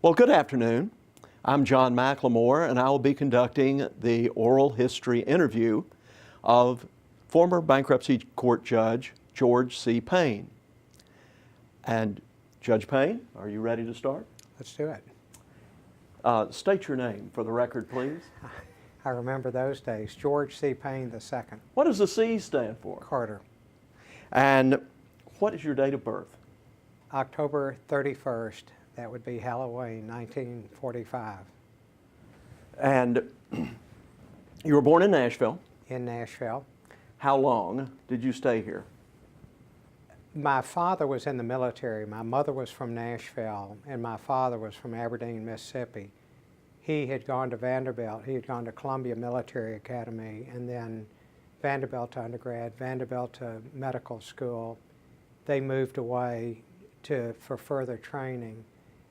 Well, good afternoon. I'm John McLemore, and I will be conducting the oral history interview of former bankruptcy court judge George C. Paine. And Judge Paine, are you ready to start? Let's do it. State your name for the record, please. I remember those days. George C. Paine II. What does the C stand for? Carter. And what is your date of birth? October 31st. That would be Halloween, 1945. And you were born in Nashville. In Nashville. How long did you stay here? My father was in the military. My mother was from Nashville, and my father was from Aberdeen, Mississippi. He had gone to Vanderbilt. He had gone to Columbia Military Academy, and then Vanderbilt to undergrad, Vanderbilt to medical school. They moved away for further training,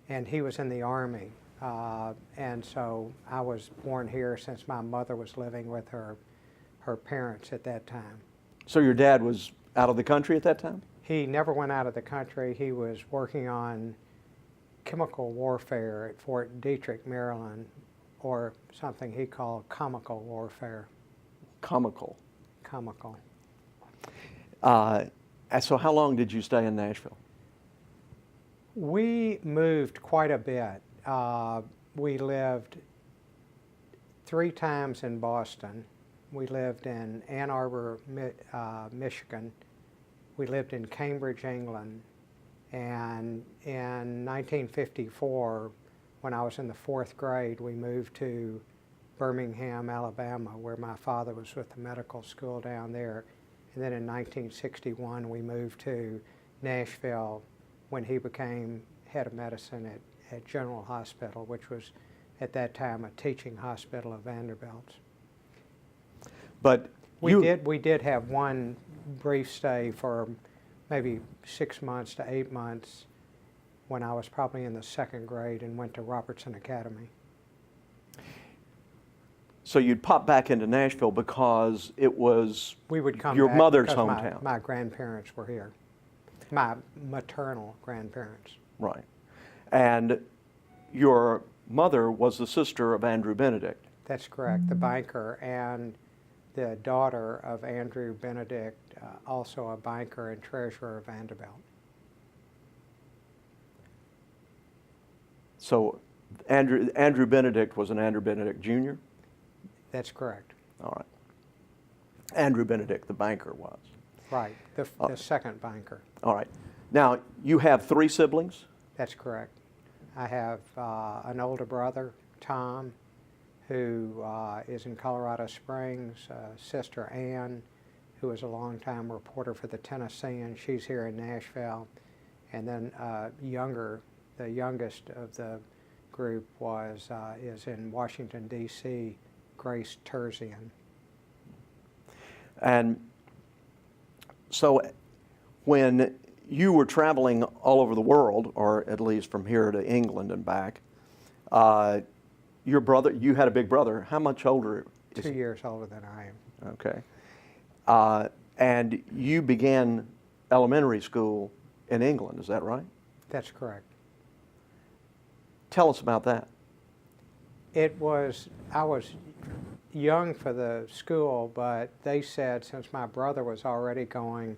and he was in the Army. And so I was born here since my mother was living with her parents at that time. So your dad was out of the country at that time? He never went out of the country. He was working on chemical warfare at Fort Detrick, Maryland, or something he called comical warfare. Comical. Comical. So how long did you stay in Nashville? We moved quite a bit. We lived 3 times in Boston. We lived in Ann Arbor, Michigan. We lived in Cambridge, England. And in 1954, when I was in the 4th grade, we moved to Birmingham, Alabama, where my father was with the medical school down there. And then in 1961, we moved to Nashville when he became head of medicine at General Hospital, which was at that time a teaching hospital of Vanderbilt's. But we did have one brief stay for maybe 6 months to 8 months when I was probably in the 2nd grade and went to Robertson Academy. So you'd pop back into Nashville because it was your mother's hometown. My grandparents were here, my maternal grandparents. Right. And your mother was the sister of Andrew Benedict. That's correct, the banker, and the daughter of Andrew Benedict, also a banker and treasurer of Vanderbilt. So Andrew Benedict was an Andrew Benedict Jr.? That's correct. All right. Andrew Benedict, the banker, was. Right, the second banker. All right. Now, you have 3 siblings? That's correct. I have an older brother, Tom, who is in Colorado Springs, sister Ann, who is a longtime reporter for the Tennessean. She's here in Nashville. And then the youngest of the group is in Washington, D.C., Grace Terzian. And so when you were traveling all over the world, or at least from here to England and back, your brother, you had a big brother. How much older is 2 years older than I am. Okay. And you began elementary school in England, is that right? That's correct. Tell us about that. I was young for the school, but they said since my brother was already going,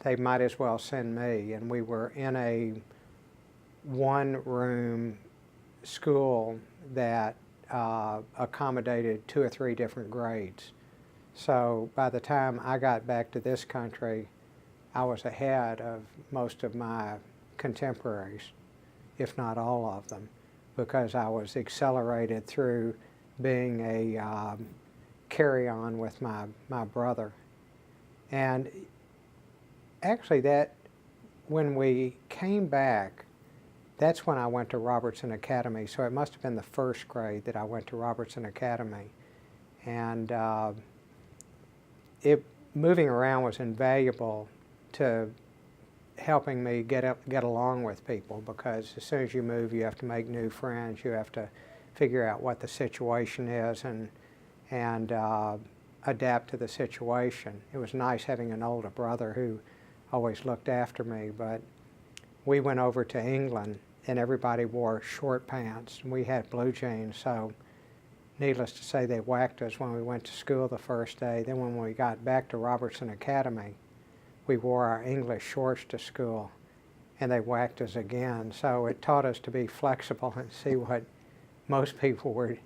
they might as well send me. And we were in a 1-room school that accommodated 2 or 3 different grades. So by the time I got back to this country, I was ahead of most of my contemporaries, if not all of them, because I was accelerated through being a carry-on with my brother. And actually when we came back, that's when I went to Robertson Academy. So it must have been the 1st grade that I went to Robertson Academy. And moving around was invaluable to helping me get along with people, because as soon as you move, you have to make new friends. You have to figure out what the situation is and adapt to the situation. It was nice having an older brother who always looked after me, but we went over to England and everybody wore short pants. We had blue jeans, so needless to say, they whacked us when we went to school the first day. Then when we got back to Robertson Academy, we wore our English shorts to school, and they whacked us again. So it taught us to be flexible and see what most people were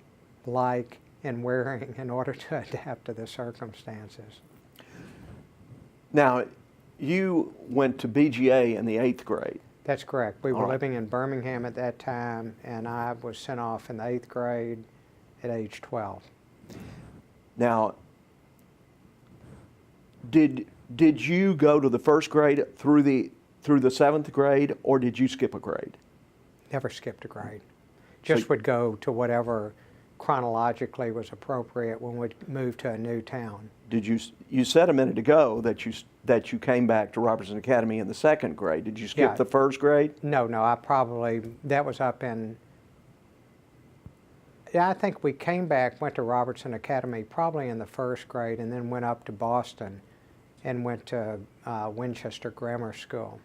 like and wearing in order to adapt to the circumstances. Now, you went to BGA in the 8th grade. That's correct. We were All right. living in Birmingham at that time, and I was sent off in the 8th grade at age 12. Now, did you go to the 1st grade through the 7th grade, or did you skip a grade? Never skipped a grade. Just would go to whatever chronologically was appropriate when we moved to a new town. Did you said a minute ago that you came back to Robertson Academy in the 2nd grade. Did you skip Yeah. the 1st grade? No, that was up in, yeah, I think we came back, went to Robertson Academy probably in the 1st grade, and then went up to Boston and went to Winchester Grammar School.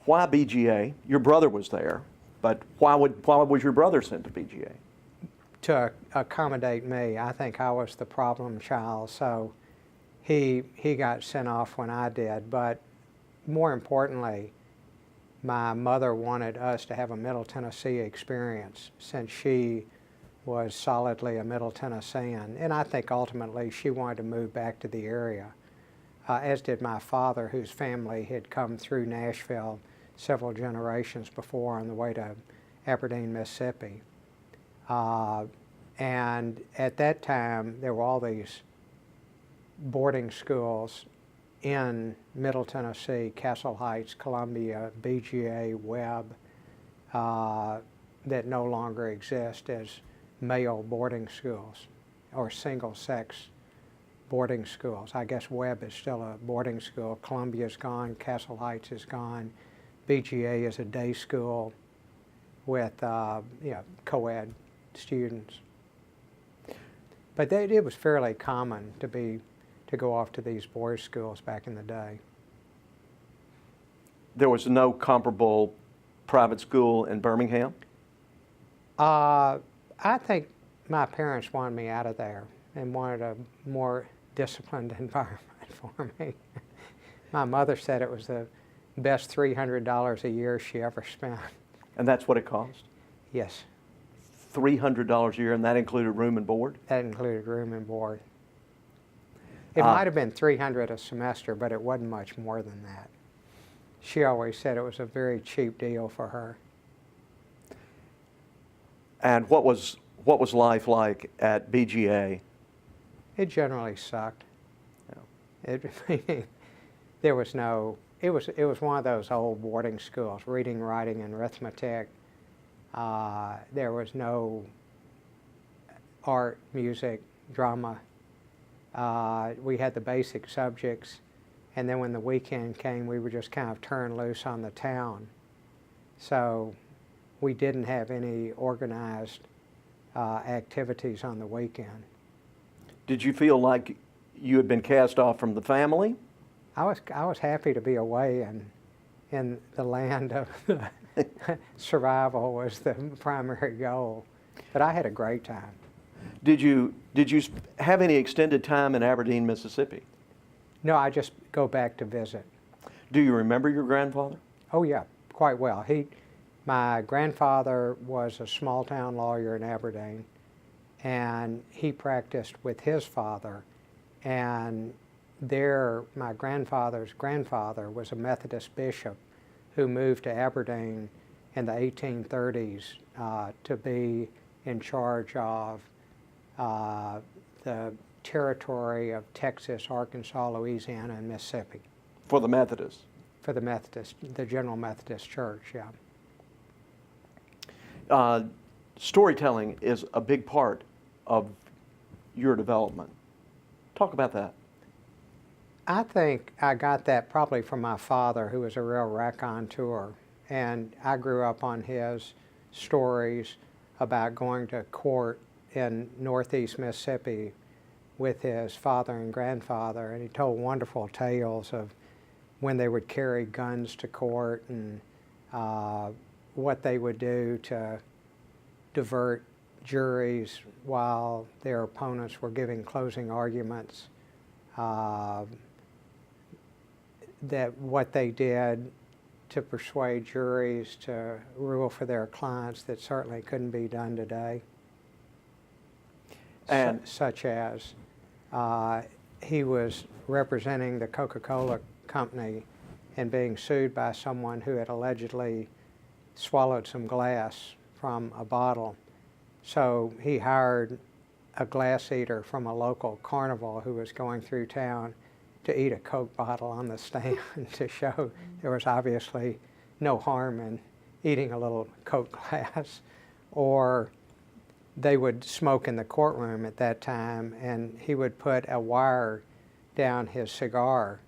Why BGA? Your brother was there, but why was your brother sent to BGA? To accommodate me. I think I was the problem child, so he got sent off when I did. But more importantly, my mother wanted us to have a Middle Tennessee experience since she was solidly a Middle Tennessean. And I think ultimately she wanted to move back to the area, as did my father, whose family had come through Nashville several generations before on the way to Aberdeen, Mississippi. And at that time, there were all these boarding schools in Middle Tennessee, Castle Heights, Columbia, BGA, Webb, that no longer exist as male boarding schools or single-sex boarding schools. I guess Webb is still a boarding school. Columbia's gone, Castle Heights is gone. BGA is a day school with co-ed students. But it was fairly common to go off to these boys' schools back in the day. There was no comparable private school in Birmingham? I think my parents wanted me out of there and wanted a more disciplined environment for me. My mother said it was the best $300 a year she ever spent. And that's what it cost? Yes. $300 a year, and that included room and board? That included room and board. It might have been $300 a semester, but it wasn't much more than that. She always said it was a very cheap deal for her. And what was life like at BGA? It generally sucked. Yeah. There was no. It was one of those old boarding schools, reading, writing, and arithmetic. There was no art, music, drama. We had the basic subjects, and then when the weekend came, we were just kind of turned loose on the town. So we didn't have any organized activities on the weekend. Did you feel like you had been cast off from the family? I was happy to be away, and in the land of survival was the primary goal. But I had a great time. Did you have any extended time in Aberdeen, Mississippi? No, I just go back to visit. Do you remember your grandfather? Oh yeah, quite well. My grandfather was a small town lawyer in Aberdeen, and he practiced with his father, and my grandfather's grandfather was a Methodist bishop who moved to Aberdeen in the 1830s to be in charge of the territory of Texas, Arkansas, Louisiana, and Mississippi. For the Methodists? For the Methodist, the General Methodist Church, yeah. Storytelling is a big part of your development. Talk about that. I think I got that probably from my father, who was a real raconteur, and I grew up on his stories about going to court in northeast Mississippi with his father and grandfather, and he told wonderful tales of when they would carry guns to court and what they would do to divert juries while their opponents were giving closing arguments, that what they did to persuade juries to rule for their clients that certainly couldn't be done today. And such as he was representing the Coca-Cola company and being sued by someone who had allegedly swallowed some glass from a bottle. So he hired a glass eater from a local carnival who was going through town to eat a Coke bottle on the stand to show there was obviously no harm in eating a little Coke glass. Or they would smoke in the courtroom at that time, and he would put a wire down his cigar,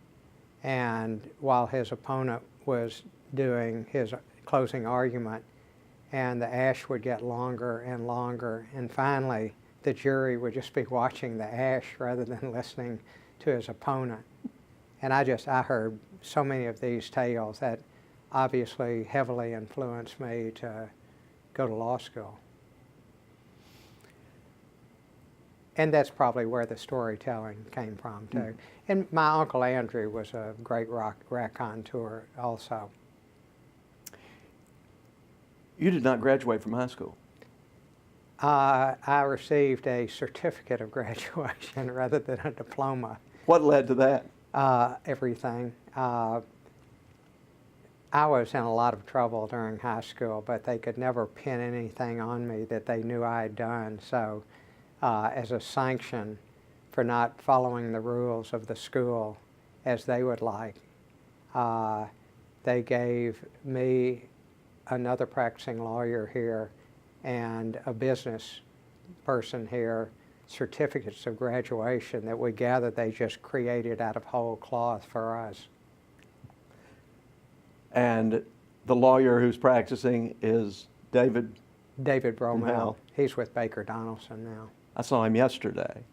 and while his opponent was doing his closing argument, and the ash would get longer and longer, and finally the jury would just be watching the ash rather than listening to his opponent. And I heard so many of these tales that obviously heavily influenced me to go to law school. And that's probably where the storytelling came from too. And my Uncle Andrew was a great raconteur also. You did not graduate from high school. I received a certificate of graduation rather than a diploma. What led to that? Everything. I was in a lot of trouble during high school, but they could never pin anything on me that they knew I had done. So as a sanction for not following the rules of the school as they would like, they gave me, another practicing lawyer here, and a business person here certificates of graduation that we gathered they just created out of whole cloth for us. And the lawyer who's practicing is David Bromell. He's with Baker Donaldson now. I saw him yesterday.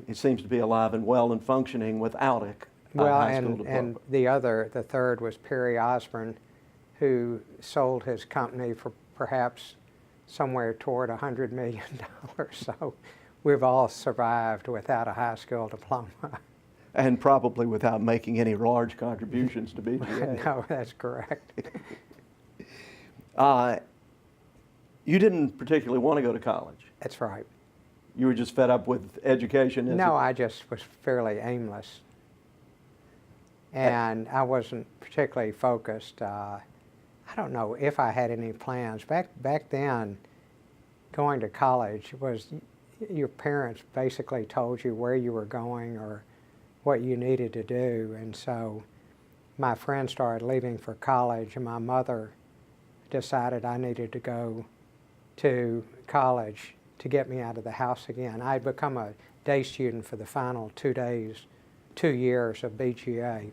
He seems to be alive and well and functioning without a high school diploma. And the third was Perry Osborne, who sold his company for perhaps somewhere toward $100 million. So we've all survived without a high school diploma. And probably without making any large contributions to BGA. No, that's correct. You didn't particularly want to go to college. That's right. You were just fed up with education? No, I just was fairly aimless. And I wasn't particularly focused. I don't know if I had any plans. Back then, going to college was, your parents basically told you where you were going or what you needed to do. And so my friends started leaving for college, and my mother decided I needed to go to college to get me out of the house again. I had become a day student for the final 2 years of BGA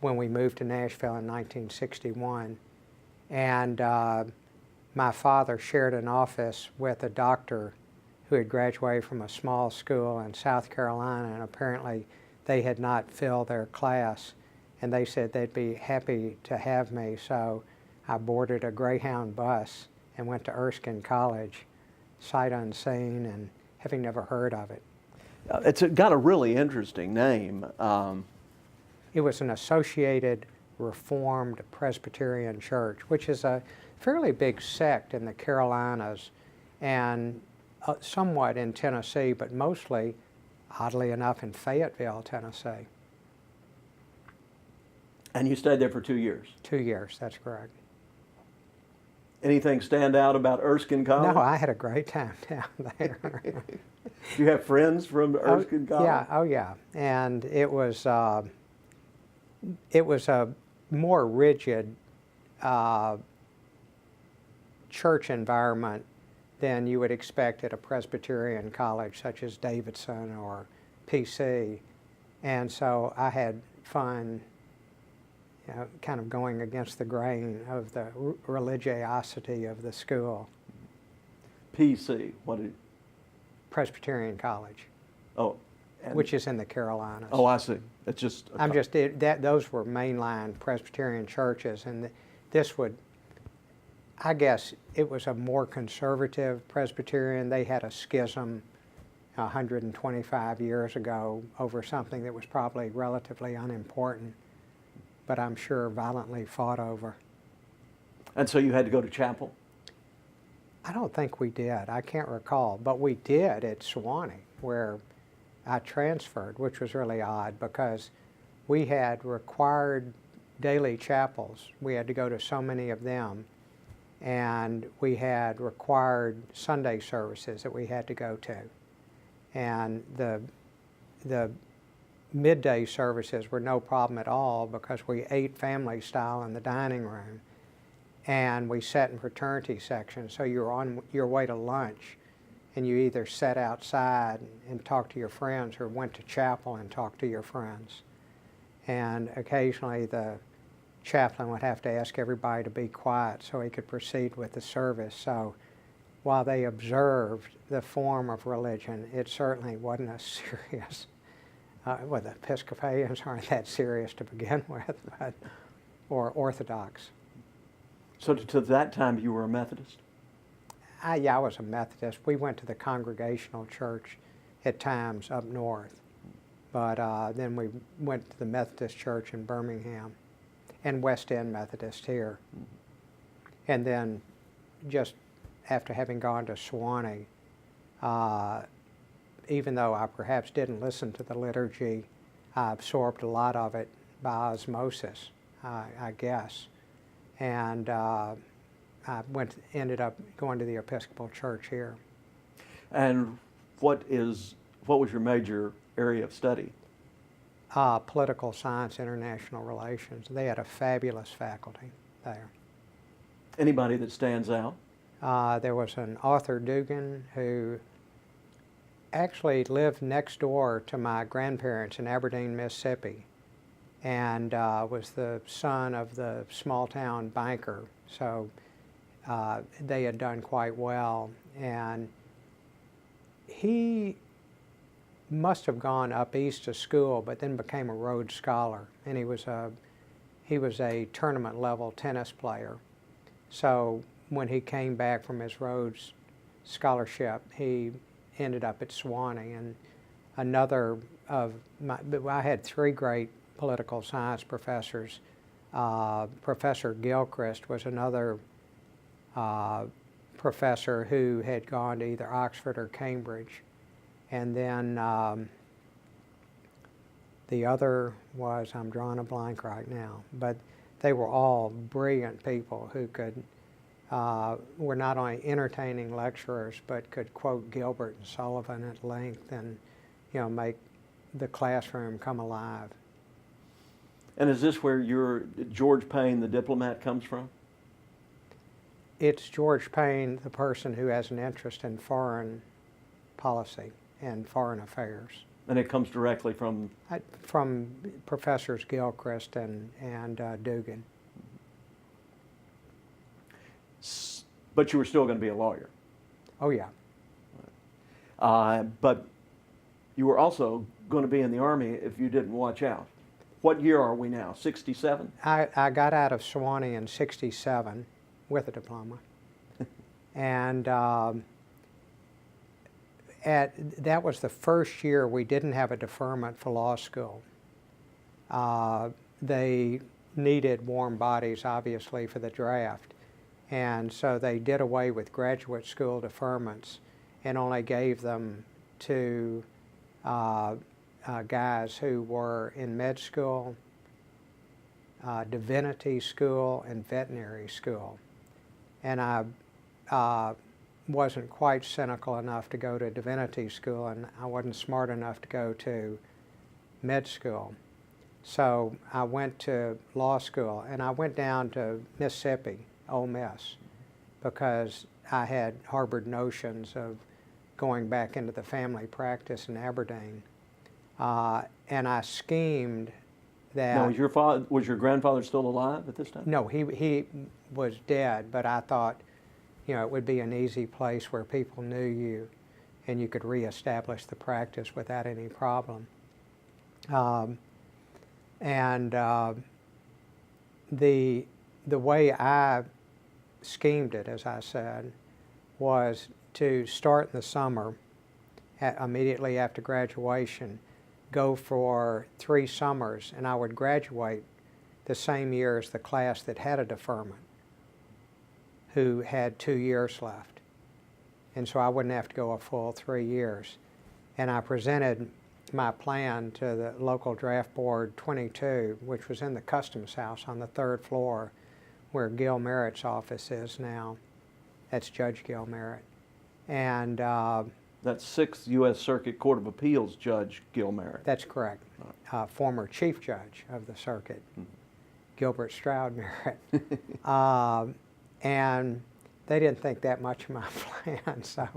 when we moved to Nashville in 1961. And my father shared an office with a doctor who had graduated from a small school in South Carolina, and apparently they had not filled their class, and they said they'd be happy to have me. So I boarded a Greyhound bus and went to Erskine College, sight unseen and having never heard of it. It's got a really interesting name. It was an Associated Reformed Presbyterian Church, which is a fairly big sect in the Carolinas and somewhat in Tennessee, but mostly, oddly enough, in Fayetteville, Tennessee. And you stayed there for 2 years? 2 years, that's correct. Anything stand out about Erskine College? No, I had a great time down there. Do you have friends from Erskine College? Yeah, oh yeah. And it was a more rigid church environment than you would expect at a Presbyterian college such as Davidson or PC. And so I had fun, kind of going against the grain of the religiosity of the school. PC, what did? Presbyterian College. Oh. Which is in the Carolinas. Oh, I see. It's just... those were mainline Presbyterian churches, and this would I guess it was a more conservative Presbyterian. They had a schism 125 years ago over something that was probably relatively unimportant, but I'm sure violently fought over. And so you had to go to chapel? I don't think we did. I can't recall, but we did at Sewanee, where I transferred, which was really odd because we had required daily chapels. We had to go to so many of them, and we had required Sunday services that we had to go to. And the midday services were no problem at all because we ate family style in the dining room, and we sat in fraternity sections. So you were on your way to lunch, and you either sat outside and talked to your friends or went to chapel and talked to your friends. And occasionally the chaplain would have to ask everybody to be quiet so he could proceed with the service. So while they observed the form of religion, it certainly wasn't as serious. Well, the Episcopalians aren't that serious to begin with, but, or Orthodox. So to that time you were a Methodist? Yeah, I was a Methodist. We went to the Congregational Church at times up north, but then we went to the Methodist Church in Birmingham and West End Methodist here. And then just after having gone to Sewanee, even though I perhaps didn't listen to the liturgy, I absorbed a lot of it by osmosis, I guess. And I ended up going to the Episcopal Church here. And what was your major area of study? Political science, international relations. They had a fabulous faculty there. Anybody that stands out? There was an Arthur Dugan who actually lived next door to my grandparents in Aberdeen, Mississippi, and was the son of the small town banker. So they had done quite well, and he must have gone up east to school, but then became a Rhodes Scholar, and he was a tournament level tennis player. So when he came back from his Rhodes Scholarship, he ended up at Sewanee. And another of I had three great political science professors. Professor Gilchrist was another professor who had gone to either Oxford or Cambridge. And then the other was, I'm drawing a blank right now, but they were all brilliant people who could, were not only entertaining lecturers, but could quote Gilbert and Sullivan at length and, make the classroom come alive. And is this where your George Paine, the diplomat, comes from? It's George Paine, the person who has an interest in foreign policy and foreign affairs. And it comes directly from? From Professors Gilchrist and Dugan. But you were still going to be a lawyer? Oh, yeah. But you were also going to be in the Army if you didn't watch out. What year are we now, 67? I got out of Sewanee in 67 with a diploma. And that was the first year we didn't have a deferment for law school. They needed warm bodies, obviously, for the draft. And so they did away with graduate school deferments and only gave them to guys who were in med school, divinity school, and veterinary school. And I wasn't quite cynical enough to go to divinity school, and I wasn't smart enough to go to med school. So I went to law school, and I went down to Mississippi, Ole Miss, because I had harbored notions of going back into the family practice in Aberdeen. And I schemed that... Now, was your grandfather still alive at this time? No, he was dead, but I thought, it would be an easy place where people knew you and you could reestablish the practice without any problem. The way I schemed it, as I said, was to start in the summer, immediately after graduation, go for 3 summers, and I would graduate the same year as the class that had a deferment, who had 2 years left. And so I wouldn't have to go a full 3 years. And I presented my plan to the local draft board 22, which was in the Customs House on the 3rd floor, where Gil Merritt's office is now. That's Judge Gil Merritt. And that's 6th U.S. Circuit Court of Appeals Judge Gil Merritt. That's correct. Former Chief Judge of the circuit, Gilbert Stroud Merritt. And they didn't think that much of my plan. So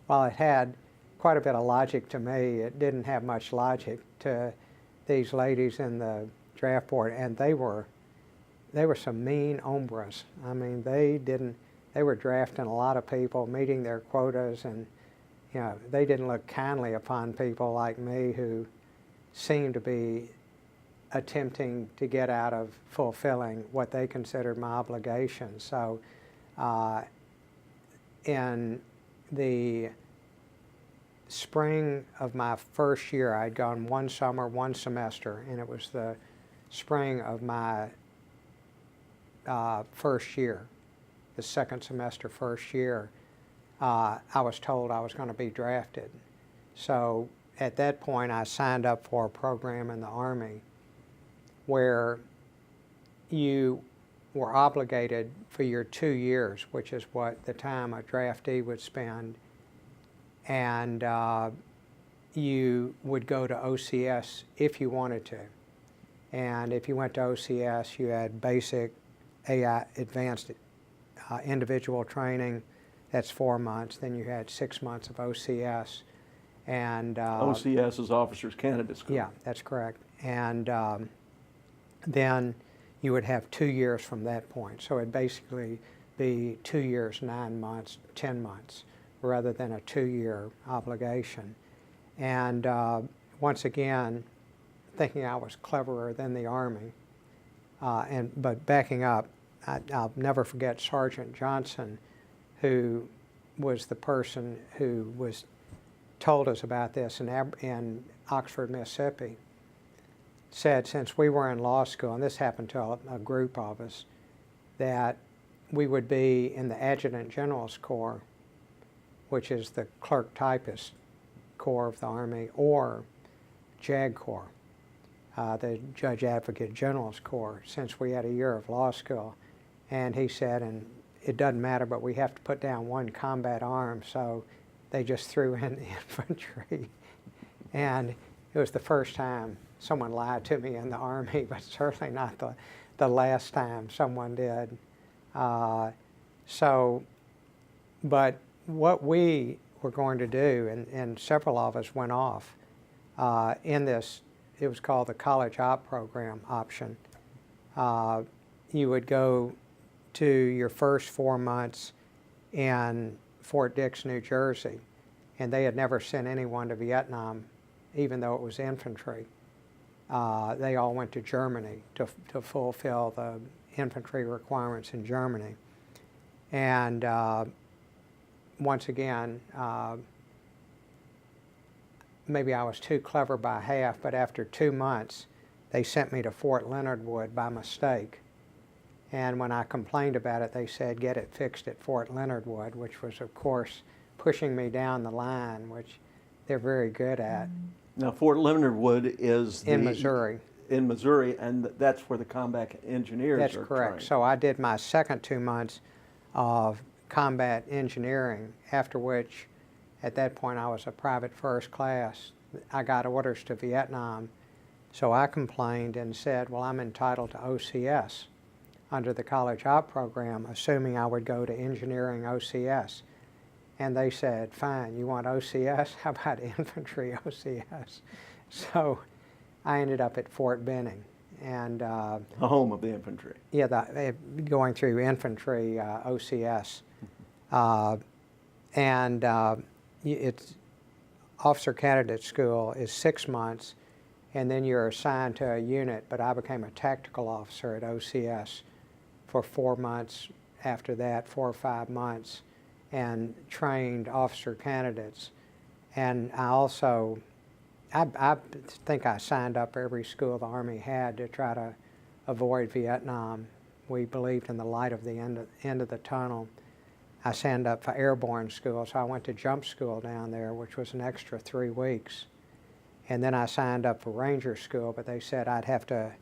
while it had quite a bit of logic to me, it didn't have much logic to these ladies in the draft board. And they were some mean hombres. I mean, they were drafting a lot of people, meeting their quotas, and they didn't look kindly upon people like me who seemed to be attempting to get out of fulfilling what they considered my obligations. So in the spring of my first year, I'd gone 1 summer, 1 semester, and it was the spring of my first year, the 2nd semester first year, I was told I was going to be drafted. So at that point, I signed up for a program in the Army where you were obligated for your 2 years, which is what the time a draftee would spend, and you would go to OCS if you wanted to. And if you went to OCS, you had basic, AI, advanced individual training. That's 4 months. Then you had 6 months of OCS. And OCS is Officers Candidate School. Yeah, that's correct. And then you would have 2 years from that point. So it'd basically be 2 years, 9 months, 10 months, rather than a 2-year obligation. And once again, thinking I was cleverer than the Army, but backing up, I'll never forget Sergeant Johnson, who was the person who told us about this in Oxford, Mississippi, said since we were in law school, and this happened to a group of us, that we would be in the Adjutant General's Corps, which is the clerk typist corps of the Army, or JAG Corps, the Judge Advocate General's Corps, since we had a year of law school. And he said, and it doesn't matter, but we have to put down 1 combat arm, so they just threw in the infantry. And it was the first time someone lied to me in the Army, but certainly not the last time someone did. But what we were going to do, and several of us went off in this, it was called the College Op Program option. You would go to your first 4 months in Fort Dix, New Jersey, and they had never sent anyone to Vietnam, even though it was infantry. They all went to Germany to fulfill the infantry requirements in Germany. And once again, maybe I was too clever by half, but after 2 months, they sent me to Fort Leonard Wood by mistake. And when I complained about it, they said, get it fixed at Fort Leonard Wood, which was, of course, pushing me down the line, which they're very good at. Now, Fort Leonard Wood is in Missouri. In Missouri, and that's where the combat engineers That's are correct. trained. So I did my second 2 months of combat engineering, after which, at that point, I was a private first class. I got orders to Vietnam, so I complained and said, well, I'm entitled to OCS under the College Op program, assuming I would go to engineering OCS. And they said, fine, you want OCS? How about infantry OCS? So I ended up at Fort Benning. And the home of the infantry. Yeah, going through infantry OCS. It's officer candidate school is 6 months, and then you're assigned to a unit, but I became a tactical officer at OCS for 4 months, after that, 4 or 5 months, and trained officer candidates. And I also, I think I signed up for every school the Army had to try to avoid Vietnam. We believed in the light of the end of the tunnel. I signed up for airborne school, so I went to jump school down there, which was an extra 3 weeks. And then I signed up for Ranger School, but they said I'd have to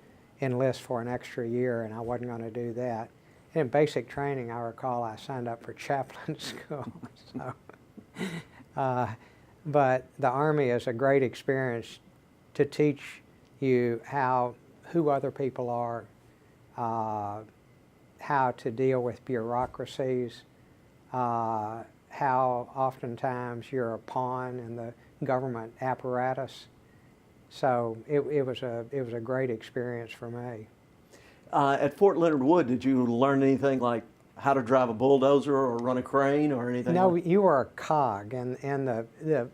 enlist for an extra year, and I wasn't going to do that. And in basic training, I recall I signed up for chaplain school. But the Army is a great experience to teach you who other people are, how to deal with bureaucracies, how oftentimes you're a pawn in the government apparatus. So it was a great experience for me. At Fort Leonard Wood, did you learn anything like how to drive a bulldozer or run a crane or anything? No, you were a cog, and the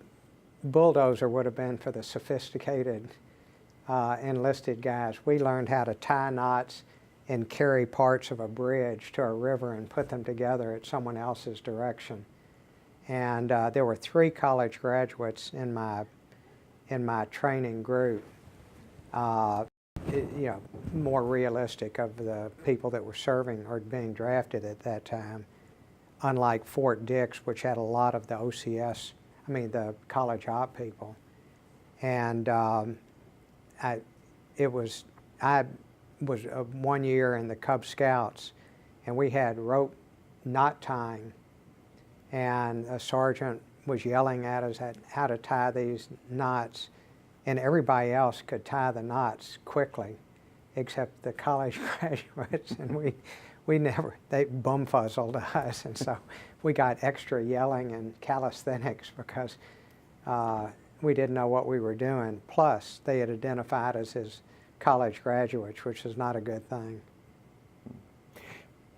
bulldozer would have been for the sophisticated enlisted guys. We learned how to tie knots and carry parts of a bridge to a river and put them together at someone else's direction. And there were 3 college graduates in my training group, you know, more realistic of the people that were serving or being drafted at that time, unlike Fort Dix, which had a lot of the OCS, the college op people. And I was 1 year in the Cub Scouts, and we had rope knot tying, and a sergeant was yelling at us at how to tie these knots, and everybody else could tie the knots quickly except the college graduates, and they bumfuzzled us, and so we got extra yelling and calisthenics because we didn't know what we were doing. Plus, they had identified us as college graduates, which is not a good thing.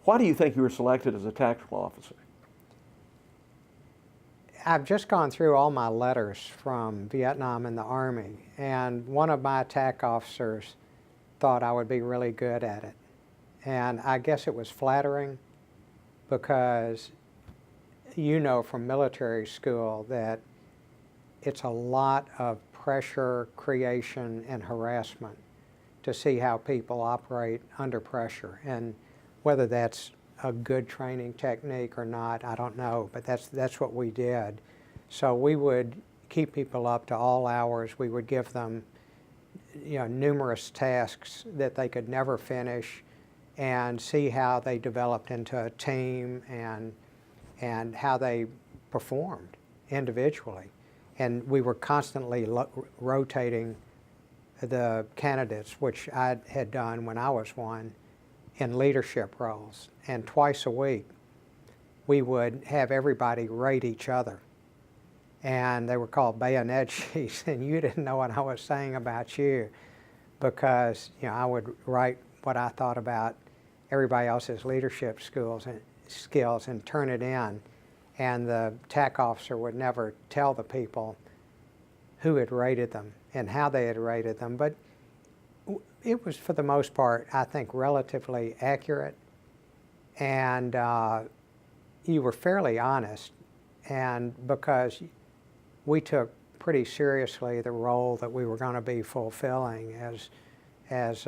Why do you think you were selected as a tactical officer? I've just gone through all my letters from Vietnam and the Army, and one of my TAC officers thought I would be really good at it. And I guess it was flattering because you know from military school that it's a lot of pressure creation and harassment to see how people operate under pressure. And whether that's a good training technique or not, I don't know, but that's what we did. So we would keep people up to all hours. We would give them, you know, numerous tasks that they could never finish, and see how they developed into a team and how they performed individually. And we were constantly rotating the candidates, which I had done when I was one, in leadership roles. And twice a week, we would have everybody rate each other. And they were called bayonet sheets, and you didn't know what I was saying about you, because I would write what I thought about everybody else's leadership skills and turn it in. And the TAC officer would never tell the people who had rated them and how they had rated them. But it was, for the most part, I think, relatively accurate. And you were fairly honest. And because we took pretty seriously the role that we were going to be fulfilling as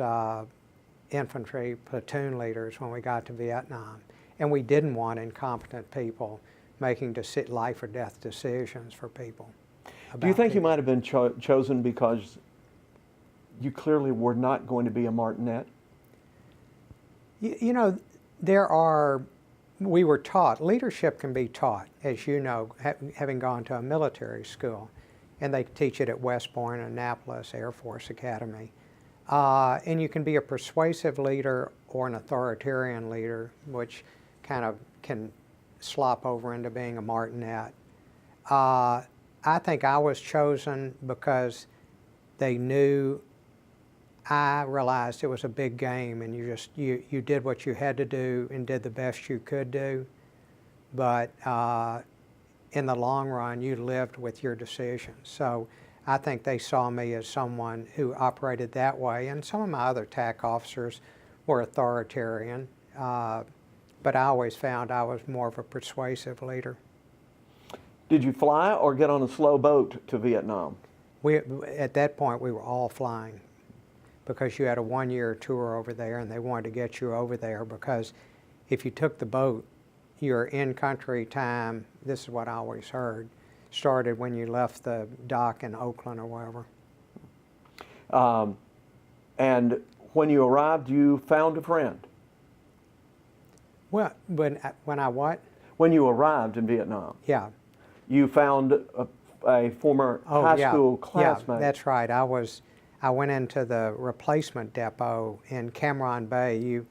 infantry platoon leaders when we got to Vietnam. And we didn't want incompetent people making life or death decisions for people. Do you think you might have been chosen because you clearly were not going to be a martinet? You know, we were taught, leadership can be taught, as you know, having gone to a military school. And they teach it at West Point, Annapolis Air Force Academy. And you can be a persuasive leader or an authoritarian leader, which kind of can slop over into being a martinet. I think I was chosen because they knew I realized it was a big game, and you did what you had to do and did the best you could do. But in the long run, you lived with your decisions. So I think they saw me as someone who operated that way, and some of my other TAC officers were authoritarian. but I always found I was more of a persuasive leader. Did you fly or get on a slow boat to Vietnam? At that point, we were all flying because you had a one-year tour over there, and they wanted to get you over there because if you took the boat, your in-country time, this is what I always heard, started when you left the dock in Oakland or wherever. And when you arrived, you found a friend. Well, when I what? When you arrived in Vietnam, Yeah. you found a former high school classmate. Yeah, that's right. I went into the replacement depot in Cam Ranh Bay. You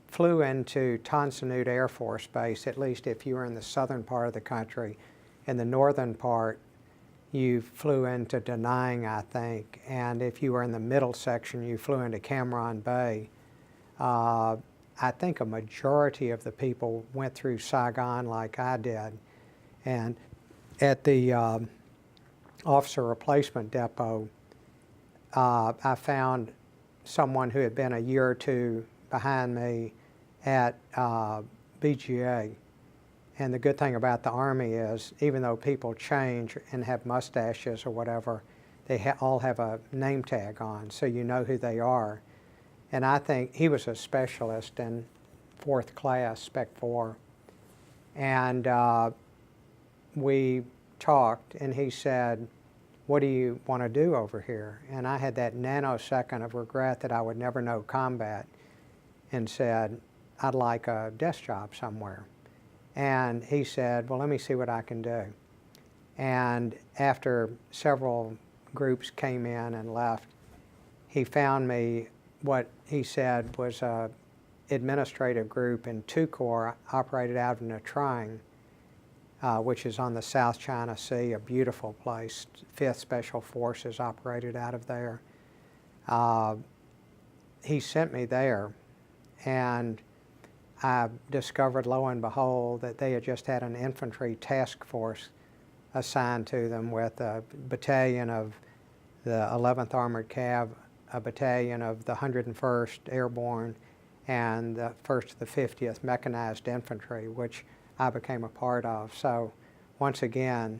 flew into Tan Son Nhut Air Force Base, at least if you were in the southern part of the country. In the northern part, you flew into Da Nang, I think, and if you were in the middle section, you flew into Cam Ranh Bay. I think a majority of the people went through Saigon like I did. And at the officer replacement depot, I found someone who had been a year or two behind me at BGA. And the good thing about the Army is, even though people change and have mustaches or whatever, they all have a name tag on, so you know who they are. And I think he was a specialist in 4th class, Spec 4. And we talked, and he said, "What do you want to do over here?" And I had that nanosecond of regret that I would never know combat, and said, "I'd like a desk job somewhere." And he said, "Well, let me see what I can do." And after several groups came in and left, he found me what he said was a administrative group in 2 Corps operated out of Nha Trang, which is on the South China Sea, a beautiful place. 5th Special Forces operated out of there. He sent me there, and I discovered, lo and behold, that they had just had an infantry task force assigned to them with a battalion of the 11th Armored Cav, a battalion of the 101st Airborne, and the 1st to the 50th Mechanized Infantry, which I became a part of. So once again,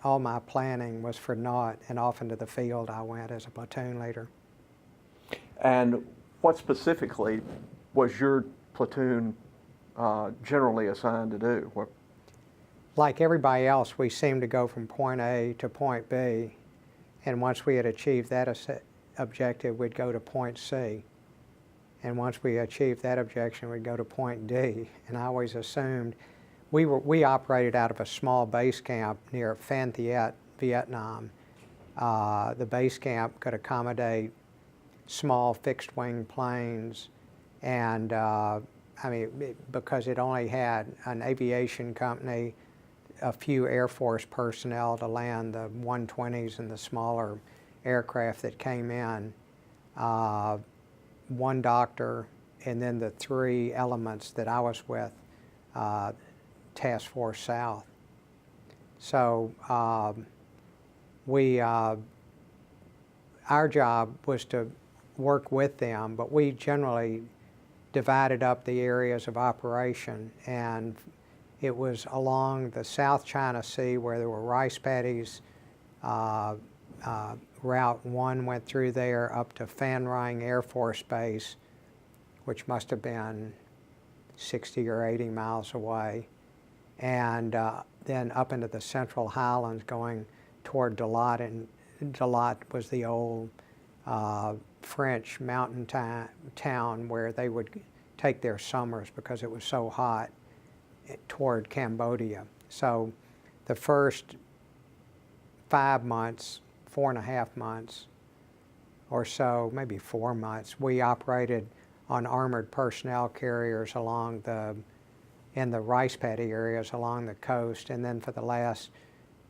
all my planning was for naught, and off into the field I went as a platoon leader. And what specifically was your platoon generally assigned to do? Like everybody else, we seemed to go from point A to point B, and once we had achieved that objective, we'd go to point C. And once we achieved that objective, we'd go to point D. And I always assumed we operated out of a small base camp near Phan Thiet, Vietnam. The base camp could accommodate small fixed-wing planes, and I mean, because it only had an aviation company, a few Air Force personnel to land the 120s and the smaller aircraft that came in, 1 doctor, and then the 3 elements that I was with, Task Force South. So our job was to work with them, but we generally divided up the areas of operation, and it was along the South China Sea where there were rice paddies. Route 1 went through there up to Phan Rang Air Force Base, which must have been 60 or 80 miles away, and then up into the central highlands going toward Dalat, and Dalat was the old French mountain town where they would take their summers because it was so hot, toward Cambodia. So the first 5 months, 4.5 months or so, maybe 4 months, we operated on armored personnel carriers along in the rice paddy areas along the coast, and then for the last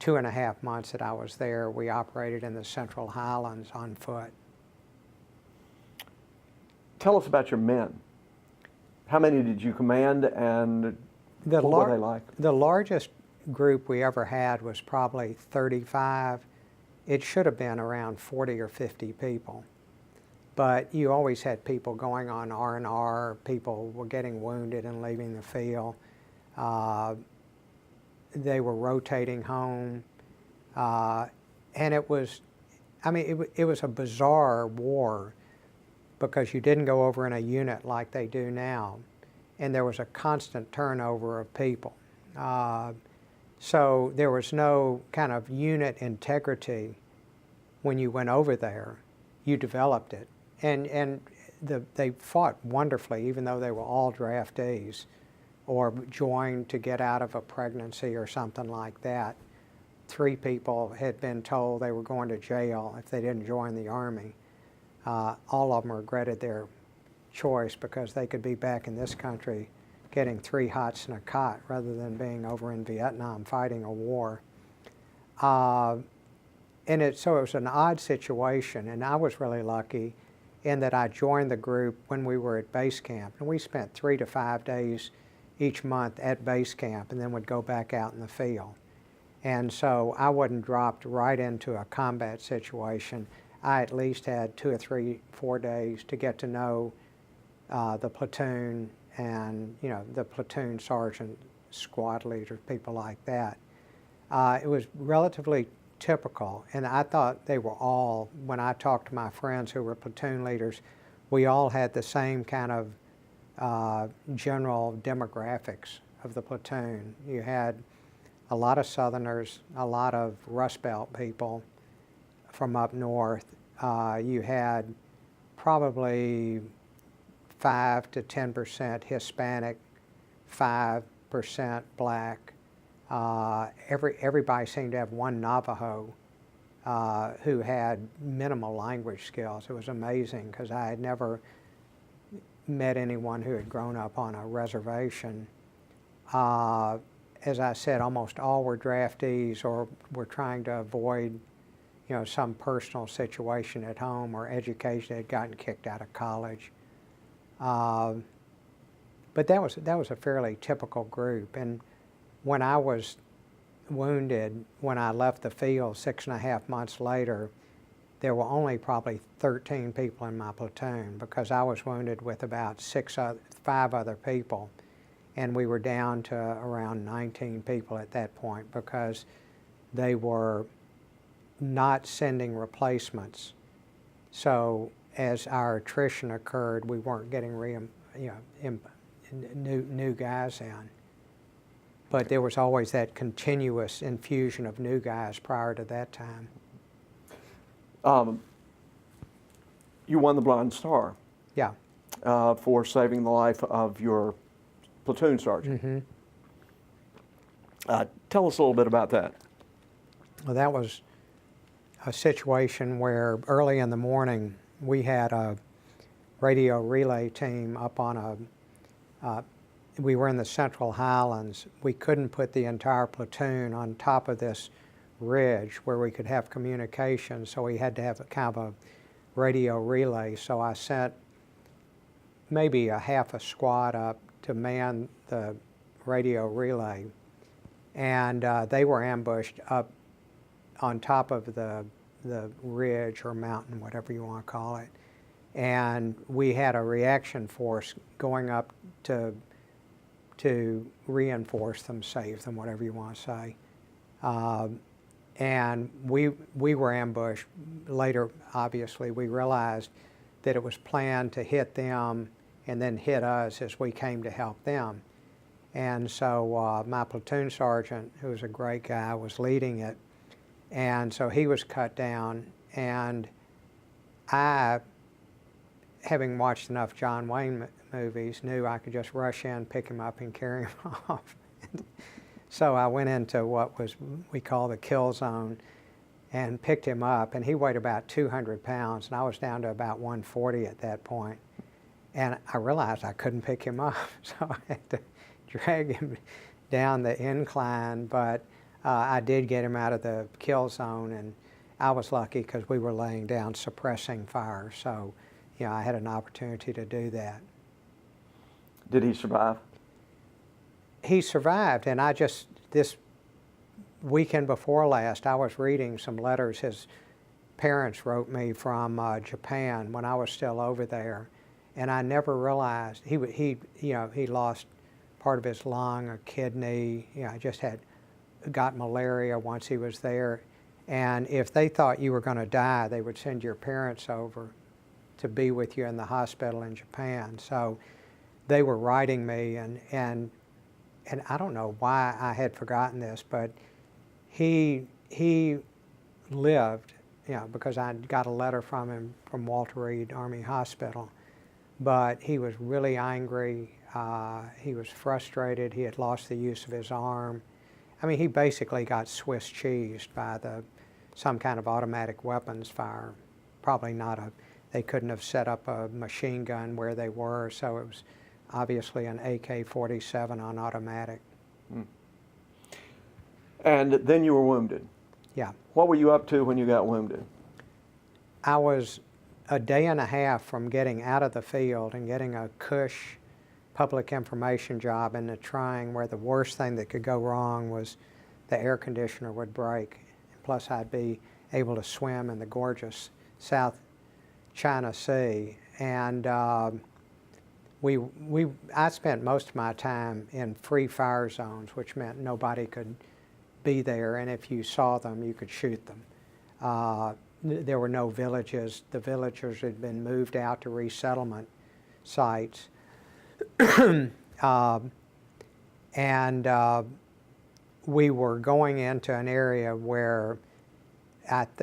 2.5 months that I was there, we operated in the Central Highlands on foot. Tell us about your men. How many did you command, and what were they like? The largest group we ever had was probably 35. It should have been around 40 or 50 people. but you always had people going on R&R, people were getting wounded and leaving the field. They were rotating home, and it was, I mean, it was a bizarre war because you didn't go over in a unit like they do now, and there was a constant turnover of people. So there was no kind of unit integrity when you went over there. You developed it. And they fought wonderfully, even though they were all draftees or joined to get out of a pregnancy or something like that. 3 people had been told they were going to jail if they didn't join the Army. All of them regretted their choice because they could be back in this country getting 3 hots in a cot rather than being over in Vietnam fighting a war. So it was an odd situation, and I was really lucky in that I joined the group when we were at base camp, and we spent 3 to 5 days each month at base camp and then would go back out in the field. And so I wasn't dropped right into a combat situation. I at least had 2 or 3, 4 days to get to know the platoon and, you know, the platoon sergeant, squad leaders, people like that. It was relatively typical, and I thought they were all, when I talked to my friends who were platoon leaders, we all had the same kind of general demographics of the platoon. You had a lot of Southerners, a lot of Rust Belt people from up north. You had probably 5 to 10% Hispanic, 5% Black. Everybody seemed to have one Navajo who had minimal language skills. It was amazing because I had never met anyone who had grown up on a reservation. As I said, almost all were draftees or were trying to avoid, you know, some personal situation at home or education. They had gotten kicked out of college. But that was a fairly typical group. And when I was wounded, when I left the field 6.5 months later, there were only probably 13 people in my platoon because I was wounded with about 5 other people. And we were down to around 19 people at that point because they were not sending replacements. So as our attrition occurred, we weren't getting new guys in. But there was always that continuous infusion of new guys prior to that time. You won the Bronze Star. Yeah. For saving the life of your platoon sergeant. Mm-hmm. Tell us a little bit about that. Well, that was a situation where early in the morning we had a radio relay team up on we were in the Central Highlands. We couldn't put the entire platoon on top of this ridge where we could have communication, so we had to have a kind of a radio relay. So I sent maybe a half a squad up to man the radio relay, and they were ambushed up on top of the ridge or mountain, whatever you want to call it. And we had a reaction force going up to reinforce them, save them, whatever you want to say. And we were ambushed. Later, obviously, we realized that it was planned to hit them and then hit us as we came to help them. And so my platoon sergeant, who was a great guy, was leading it. And so he was cut down, and I, having watched enough John Wayne movies, knew I could just rush in, pick him up, and carry him off. So I went into what we call the kill zone and picked him up, and he weighed about 200 pounds, and I was down to about 140 at that point. And I realized I couldn't pick him up, so I had to drag him down the incline, but I did get him out of the kill zone, and I was lucky because we were laying down suppressing fire, so you know, I had an opportunity to do that. Did he survive? He survived, and this weekend before last, I was reading some letters his parents wrote me from Japan when I was still over there, and I never realized he lost part of his lung, a kidney. Just got malaria once he was there, and if they thought you were going to die, they would send your parents over to be with you in the hospital in Japan. So they were writing me, and I don't know why I had forgotten this, but he lived, because I got a letter from him from Walter Reed Army Hospital, but he was really angry. He was frustrated. He had lost the use of his arm. I mean, he basically got Swiss cheesed by some kind of automatic weapons fire. Probably not they couldn't have set up a machine gun where they were, so it was obviously an AK-47 on automatic. Mm. And then you were wounded. Yeah. What were you up to when you got wounded? I was a day and a half from getting out of the field and getting a cush public information job in the Trying, where the worst thing that could go wrong was the air conditioner would break. Plus, I'd be able to swim in the gorgeous South China Sea. And I spent most of my time in free fire zones, which meant nobody could be there, and if you saw them, you could shoot them. There were no villages. The villagers had been moved out to resettlement sites. We were going into an area where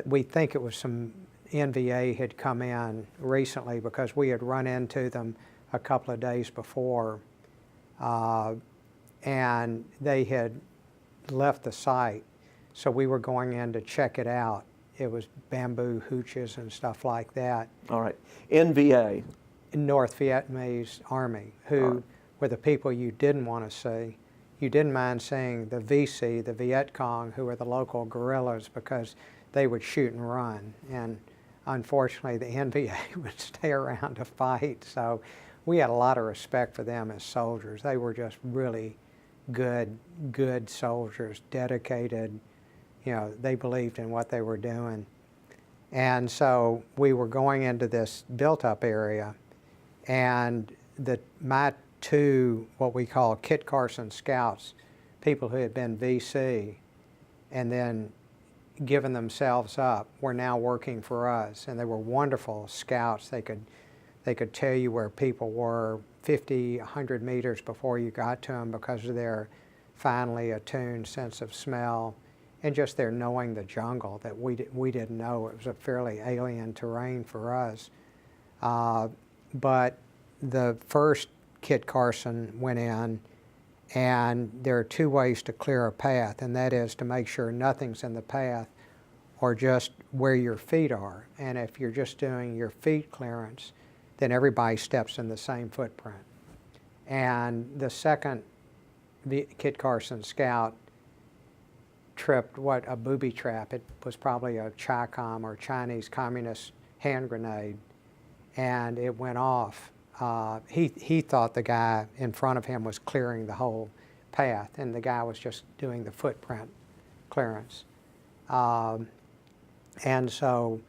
we think it was some NVA had come in recently, because we had run into them a couple of days before, and they had left the site, so we were going in to check it out. It was bamboo hooches and stuff like that. All right. NVA? North Vietnamese Army, who were the people you didn't want to see. You didn't mind seeing the VC, the Viet Cong, who were the local guerrillas, because they would shoot and run. And unfortunately, the NVA would stay around to fight. So we had a lot of respect for them as soldiers. They were just really good soldiers, dedicated. They believed in what they were doing. And so we were going into this built-up area, and my two, what we call Kit Carson scouts, people who had been VC and then given themselves up, were now working for us, and they were wonderful scouts. They could tell you where people were 50, 100 meters before you got to them, because of their finely attuned sense of smell and just their knowing the jungle that we didn't know. It was a fairly alien terrain for us. But the first Kit Carson went in, and there are two ways to clear a path, and that is to make sure nothing's in the path or just where your feet are. And if you're just doing your feet clearance, then everybody steps in the same footprint. And the second Kit Carson scout tripped a booby trap. It was probably a Chi-Com or Chinese communist hand grenade, and it went off. He thought the guy in front of him was clearing the whole path, and the guy was just doing the footprint clearance. And so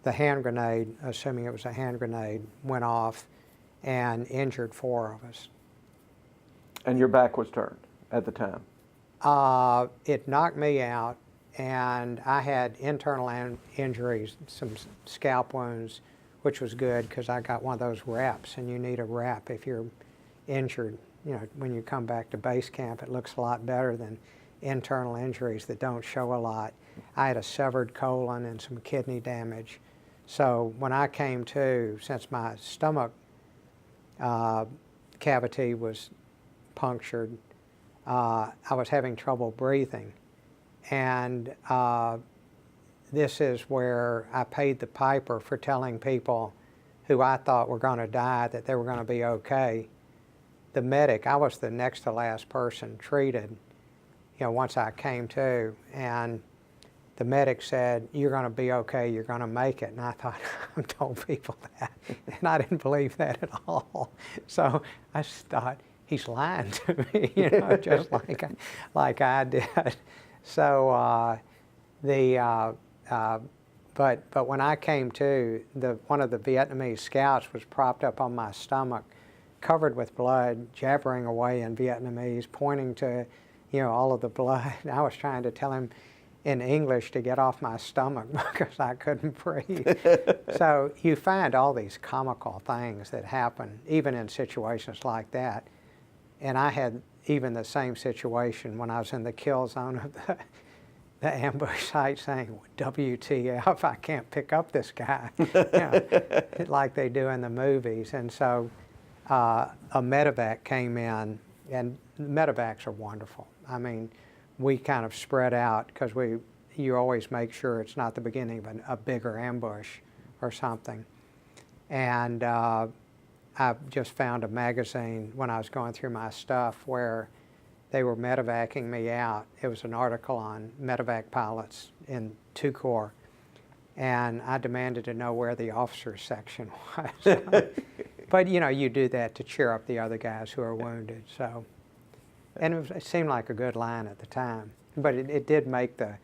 the hand grenade, assuming it was a hand grenade, went off and injured 4 of us. And your back was turned at the time? It knocked me out, and I had internal injuries, some scalp wounds, which was good because I got one of those wraps, and you need a wrap if you're injured. When you come back to base camp, it looks a lot better than internal injuries that don't show a lot. I had a severed colon and some kidney damage. So when I came to, since my stomach cavity was punctured, I was having trouble breathing. And this is where I paid the piper for telling people who I thought were going to die that they were going to be okay. The medic, I was the next to last person treated, once I came to, and the medic said, "You're going to be okay, you're going to make it." And I thought, I told people that, and I didn't believe that at all. So I just thought, he's lying to me, just like I did. So But when I came to, one of the Vietnamese scouts was propped up on my stomach, covered with blood, jabbering away in Vietnamese, pointing to, all of the blood. I was trying to tell him in English to get off my stomach because I couldn't breathe. So you find all these comical things that happen, even in situations like that. And I had even the same situation when I was in the kill zone of the ambush site, saying, WTF, I can't pick up this guy, like they do in the movies. And so a medevac came in, and medevacs are wonderful. I mean, we kind of spread out because you always make sure it's not the beginning of a bigger ambush or something. And I just found a magazine when I was going through my stuff where they were medevacing me out. It was an article on medevac pilots in 2 Corps, and I demanded to know where the officers section was. But you do that to cheer up the other guys who are wounded. So, and it seemed like a good line at the time, but it did make the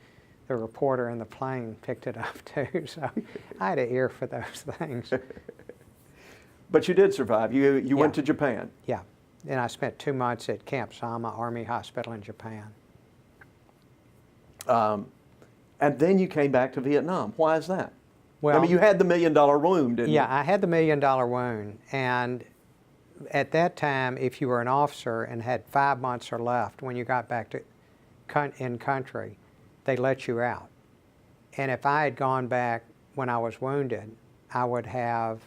reporter in the plane picked it up too. So I had an ear for those things. But you did survive. You went to Japan. Yeah. And I spent 2 months at Camp Sama Army Hospital in Japan. And then you came back to Vietnam. Why is that? Well, I mean, you had the $1 million wound, didn't you? Yeah, I had the $1 million wound. And at that time, if you were an officer and had 5 months or left when you got back to in country, they let you out. And if I had gone back when I was wounded, I would have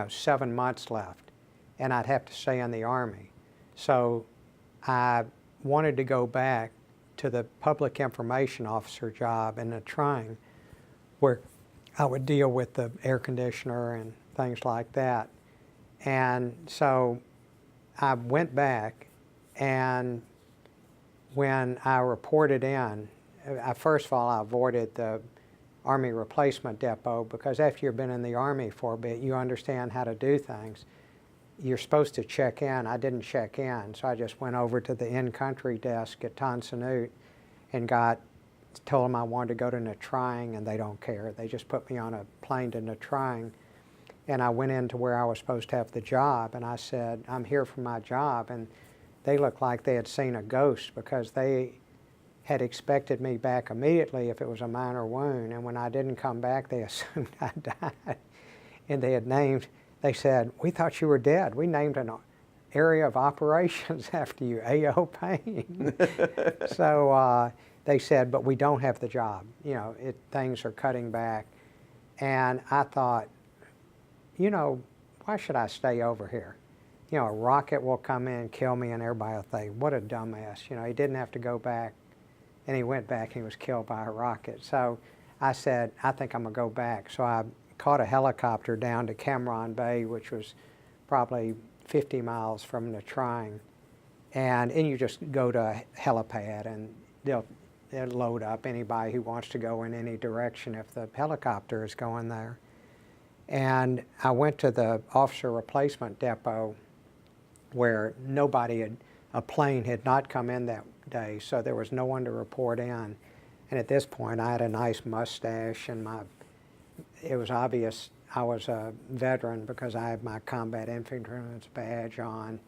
7 months left, and I'd have to stay in the Army. So I wanted to go back to the public information officer job in the Trying, where I would deal with the air conditioner and things like that. And so I went back, and when I reported in, first of all, I avoided the Army replacement depot, because after you've been in the Army for a bit, you understand how to do things. You're supposed to check in. I didn't check in, so I just went over to the in-country desk at Tan Son Nhut and told them I wanted to go to Nha Trang, and they don't care. They just put me on a plane to Nha Trang, and I went into where I was supposed to have the job, and I said, I'm here for my job, and they looked like they had seen a ghost, because they had expected me back immediately if it was a minor wound, and when I didn't come back, they assumed I died. And they said, we thought you were dead. We named an area of operations after you, A.O. Paine. So they said, but we don't have the job. Things are cutting back. And I thought, why should I stay over here? A rocket will come in, kill me, and everybody will think, what a dumbass. He didn't have to go back. And he went back and he was killed by a rocket. So I said, I think I'm gonna go back. So I caught a helicopter down to Cam Ranh Bay, which was probably 50 miles from Nha Trang. And you just go to a helipad, and they'll load up anybody who wants to go in any direction if the helicopter is going there. And I went to the officer replacement depot where a plane had not come in that day, so there was no one to report in. And at this point, I had a nice mustache, and it was obvious I was a veteran because I had my combat infantryman's badge on.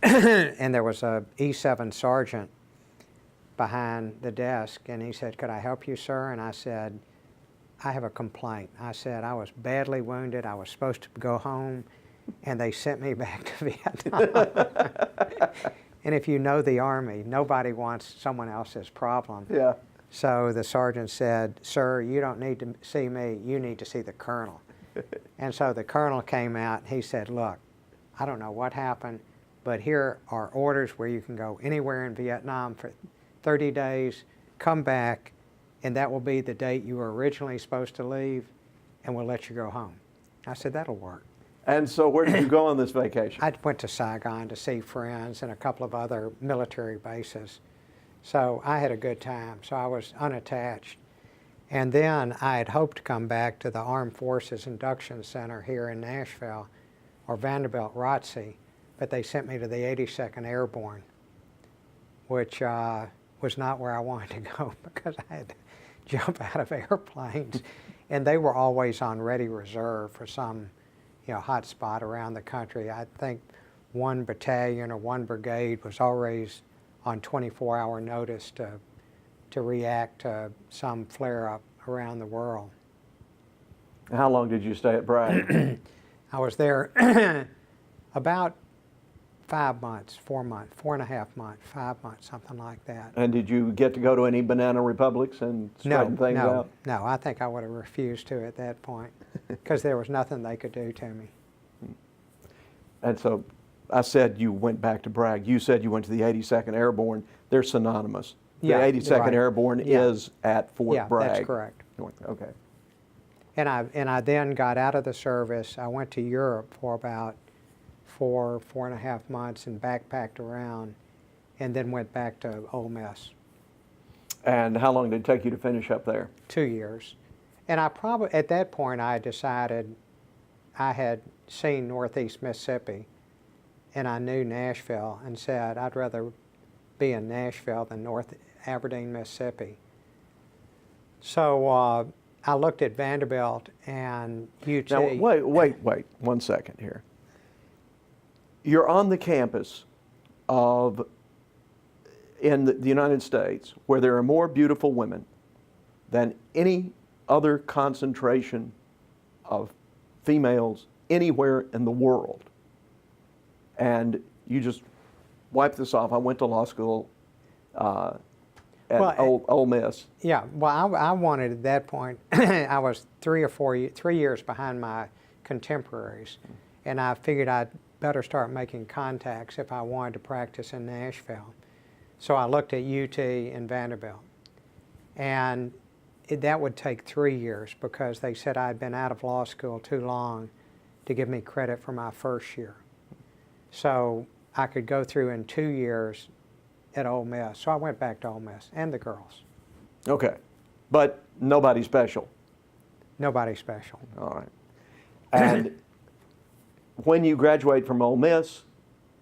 And there was a E7 sergeant behind the desk, and he said, could I help you, sir? And I said, I have a complaint. I said, I was badly wounded. I was supposed to go home, and they sent me back to Vietnam. And if you know the Army, nobody wants someone else's problem. Yeah. So the sergeant said, sir, you don't need to see me, you need to see the colonel. And so the colonel came out, and he said, look, I don't know what happened, but here are orders where you can go anywhere in Vietnam for 30 days, come back, and that will be the date you were originally supposed to leave, and we'll let you go home. I said, that'll work. And so where did you go on this vacation? I went to Saigon to see friends and a couple of other military bases. So I had a good time, so I was unattached. And then I had hoped to come back to the Armed Forces Induction Center here in Nashville, or Vanderbilt ROTC, but they sent me to the 82nd Airborne, which was not where I wanted to go because I had to jump out of airplanes, and they were always on ready reserve for some, hot spot around the country. I think one battalion or one brigade was always on 24-hour notice to react to some flare-up around the world. How long did you stay at Bragg? I was there about 5 months, 4 months, 4.5 months, 5 months, something like that. And did you get to go to any banana republics and straighten things out? No, I think I would have refused to at that point because there was nothing they could do to me. And so I said you went back to Bragg. You said you went to the 82nd Airborne. They're synonymous. Yeah, the 82nd right. Airborne is at Fort Bragg. Yeah, that's correct. Okay. And I then got out of the service. I went to Europe for about 4.5 months and backpacked around, and then went back to Ole Miss. And how long did it take you to finish up there? 2 years. And I probably, at that point, I decided I had seen Northeast Mississippi, and I knew Nashville, and said I'd rather be in Nashville than North Aberdeen, Mississippi. So I looked at Vanderbilt and UT. Now, wait 1 second here. You're on the campus in the United States where there are more beautiful women than any other concentration of females anywhere in the world. And you just wipe this off. I went to law school at Ole Miss. Yeah, well, I wanted at that point, I was 3 years behind my contemporaries, and I figured I'd better start making contacts if I wanted to practice in Nashville. So I looked at UT and Vanderbilt, and that would take 3 years because they said I'd been out of law school too long to give me credit for my first year. So I could go through in 2 years at Ole Miss. So I went back to Ole Miss and the girls. Okay, but nobody special. Nobody special. All right. And when you graduate from Ole Miss,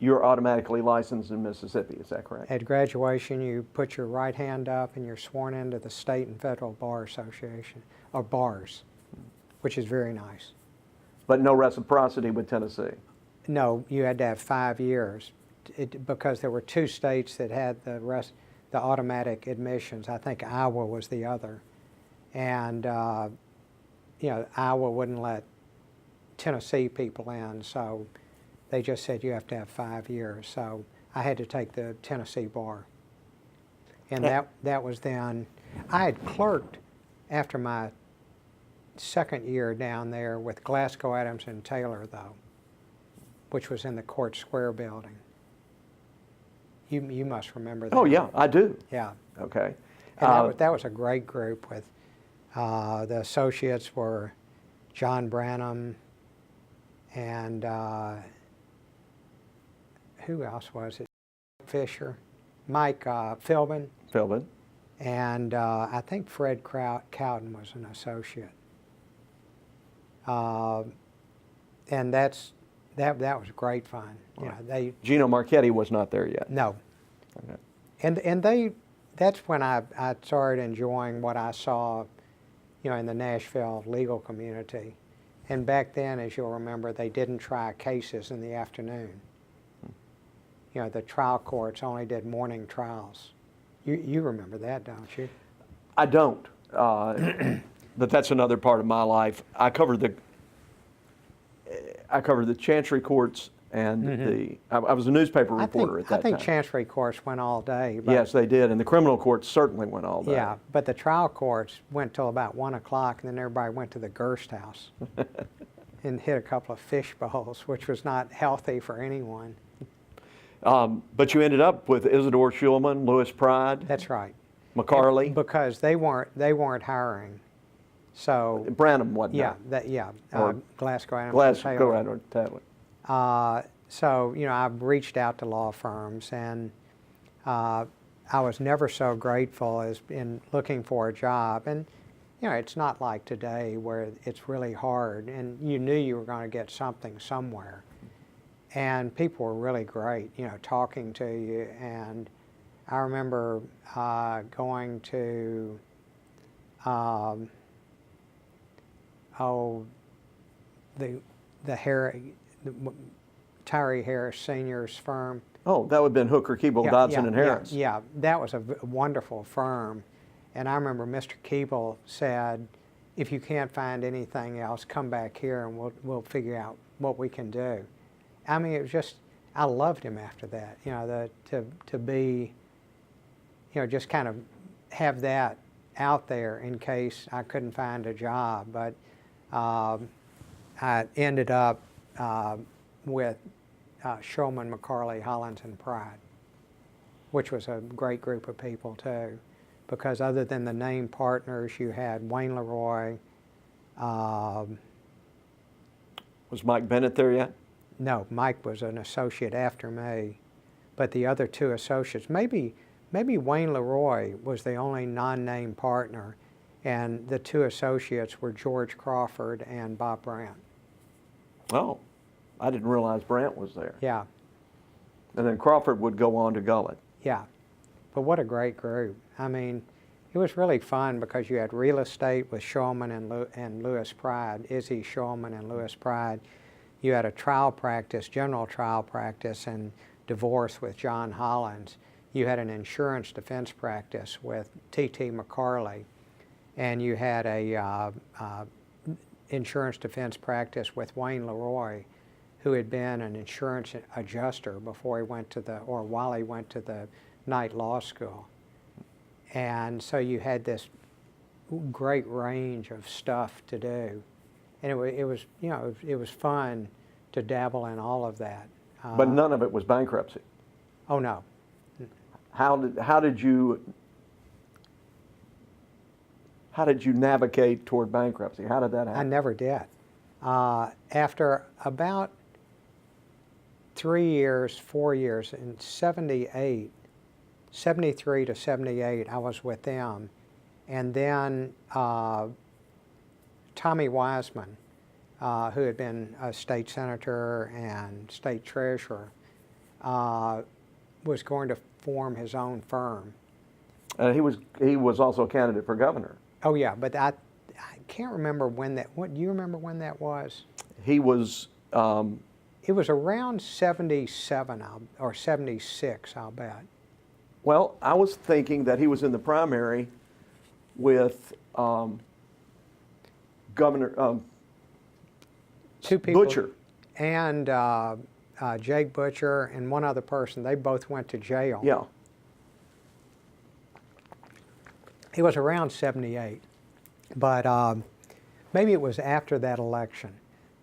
you're automatically licensed in Mississippi, is that correct? At graduation, you put your right hand up and you're sworn into the State and Federal Bar Association, or bars, which is very nice. But no reciprocity with Tennessee? No, you had to have 5 years because there were 2 states that had the automatic admissions. I think Iowa was the other. And, Iowa wouldn't let Tennessee people in, so they just said you have to have 5 years. So I had to take the Tennessee bar. And that was then, I had clerked after my second year down there with Glasgow, Adams, and Taylor, though, which was in the Court Square building. You must remember that. Oh, yeah, I do. Yeah. Okay. And that was a great group with, the associates were John Branham and who else was it? Fisher, Mike Philbin. Philbin. And I think Fred Cowden was an associate. And that was great fun. Right. Gino Marchetti was not there yet. No. Okay. And that's when I started enjoying what I saw, in the Nashville legal community. And back then, as you'll remember, they didn't try cases in the afternoon. The trial courts only did morning trials. You remember that, don't you? I don't, but that's another part of my life. I covered the Chancery courts and I was a newspaper reporter at that time. I think Chancery courts went all day. But yes, they did, and the criminal courts certainly went all day. Yeah, but the trial courts went till about 1 o'clock, and then everybody went to the Gerst house and hit a couple of fish bowls, which was not healthy for anyone. But you ended up with Isidore Schulman, Louis Pride. That's right. McCarley. Because they weren't hiring. So Branham wasn't. Glasgow Adams. Glasgow Adams Taylor. So I've reached out to law firms, and I was never so grateful as in looking for a job. And it's not like today where it's really hard, and you knew you were going to get something somewhere. And people were really great, talking to you. And I remember going to, Tyree Harris Sr.'s firm. Oh, that would have been Hooker, Keeble, Dodson, and Harris. Yeah, that was a wonderful firm. And I remember Mr. Keeble said, if you can't find anything else, come back here and we'll figure out what we can do. I mean, it was just, I loved him after that, you know, to be, you know, just kind of have that out there in case I couldn't find a job. But I ended up with Schulman, McCarley, Hollins, and Pride, which was a great group of people too, because other than the named partners, you had Wayne Leroy. Was Mike Bennett there yet? No, Mike was an associate after me, but the other two associates, maybe Wayne Leroy was the only non-named partner, and the two associates were George Crawford and Bob Brandt. Oh, I didn't realize Brandt was there. Yeah. And then Crawford would go on to Gullet. Yeah, but what a great group. I mean, it was really fun because you had real estate with Schulman and Lewis Pride, Izzy Schulman and Lewis Pride. You had a trial practice, general trial practice, and divorce with John Hollins. You had an insurance defense practice with T.T. McCarley, and you had a insurance defense practice with Wayne Leroy, who had been an insurance adjuster before he went to while he went to the Knight Law School. And so you had this great range of stuff to do. And it was, you know, it was fun to dabble in all of that. But none of it was bankruptcy. Oh, no. How did you navigate toward bankruptcy? How did that happen? I never did. After about 3 years, 4 years, in 73 to 78, I was with them. And then Tommy Wiseman, who had been a state senator and state treasurer, was going to form his own firm. He was also a candidate for governor. Oh yeah, but I can't remember when that. What do you remember when that was? He was. It was around 77 or 76, I'll bet. Well, I was thinking that he was in the primary with Governor Two people. Butcher. And Jake Butcher and one other person. They both went to jail. Yeah. He was around 78, but maybe it was after that election.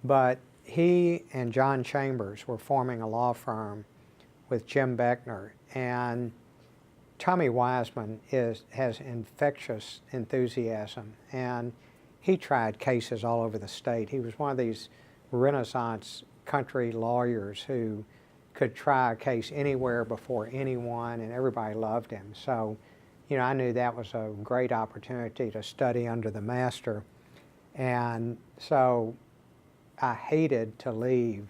But he and John Chambers were forming a law firm with Jim Beckner, and Tommy Wiseman has infectious enthusiasm, and he tried cases all over the state. He was one of these Renaissance country lawyers who could try a case anywhere before anyone, and everybody loved him. So, you know, I knew that was a great opportunity to study under the master. And so I hated to leave,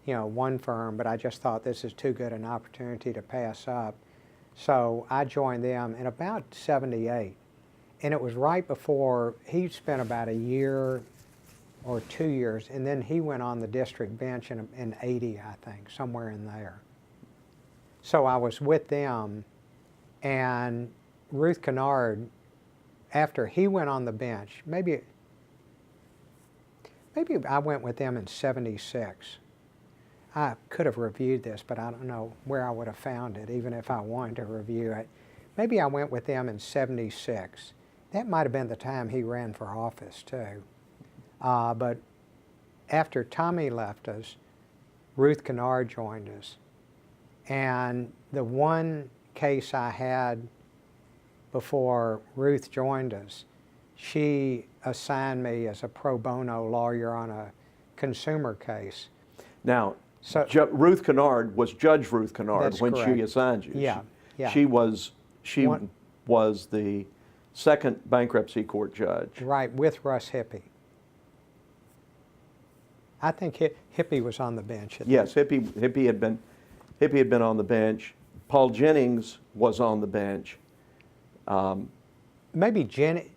you know, one firm, but I just thought this is too good an opportunity to pass up. So I joined them in about 78. And it was right before he spent about a year or 2 years, and then he went on the district bench in 80, I think, somewhere in there. So I was with them, and Ruth Kennard, after he went on the bench, maybe I went with them in 76. I could have reviewed this, but I don't know where I would have found it, even if I wanted to review it. Maybe I went with them in 76. That might have been the time he ran for office, too. But after Tommy left us, Ruth Kennard joined us. And the one case I had before Ruth joined us, she assigned me as a pro bono lawyer on a consumer case. Now, Ruth Kennard was Judge Ruth Kennard when correct. she assigned you. Yeah, yeah. She was the second bankruptcy court judge. Right, with Russ Hippie. I think Hippie was on the bench. Yes, Hippie had been on the bench. Paul Jennings was on the bench. Maybe Jennings.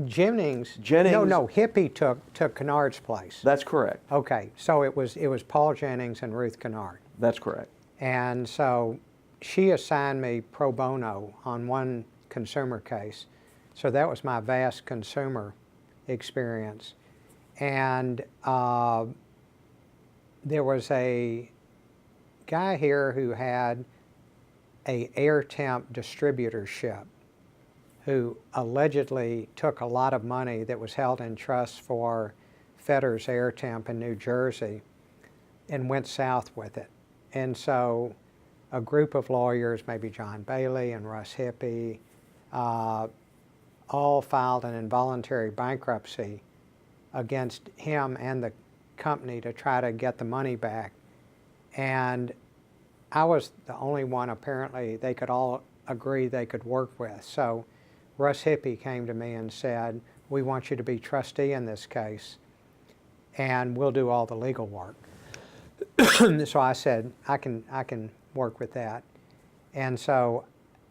Jennings. No, Hippie took Kennard's place. That's correct. Okay, so it was Paul Jennings and Ruth Kennard. That's correct. And so she assigned me pro bono on one consumer case. So that was my vast consumer experience. And there was a guy here who had a air temp distributorship who allegedly took a lot of money that was held in trust for Fedder's Air Temp in New Jersey and went south with it. And so a group of lawyers, maybe John Bailey and Russ Hippie, all filed an involuntary bankruptcy against him and the company to try to get the money back. And I was the only one apparently they could all agree they could work with. So Russ Hippie came to me and said, we want you to be trustee in this case and we'll do all the legal work. So I said, I can work with that. And so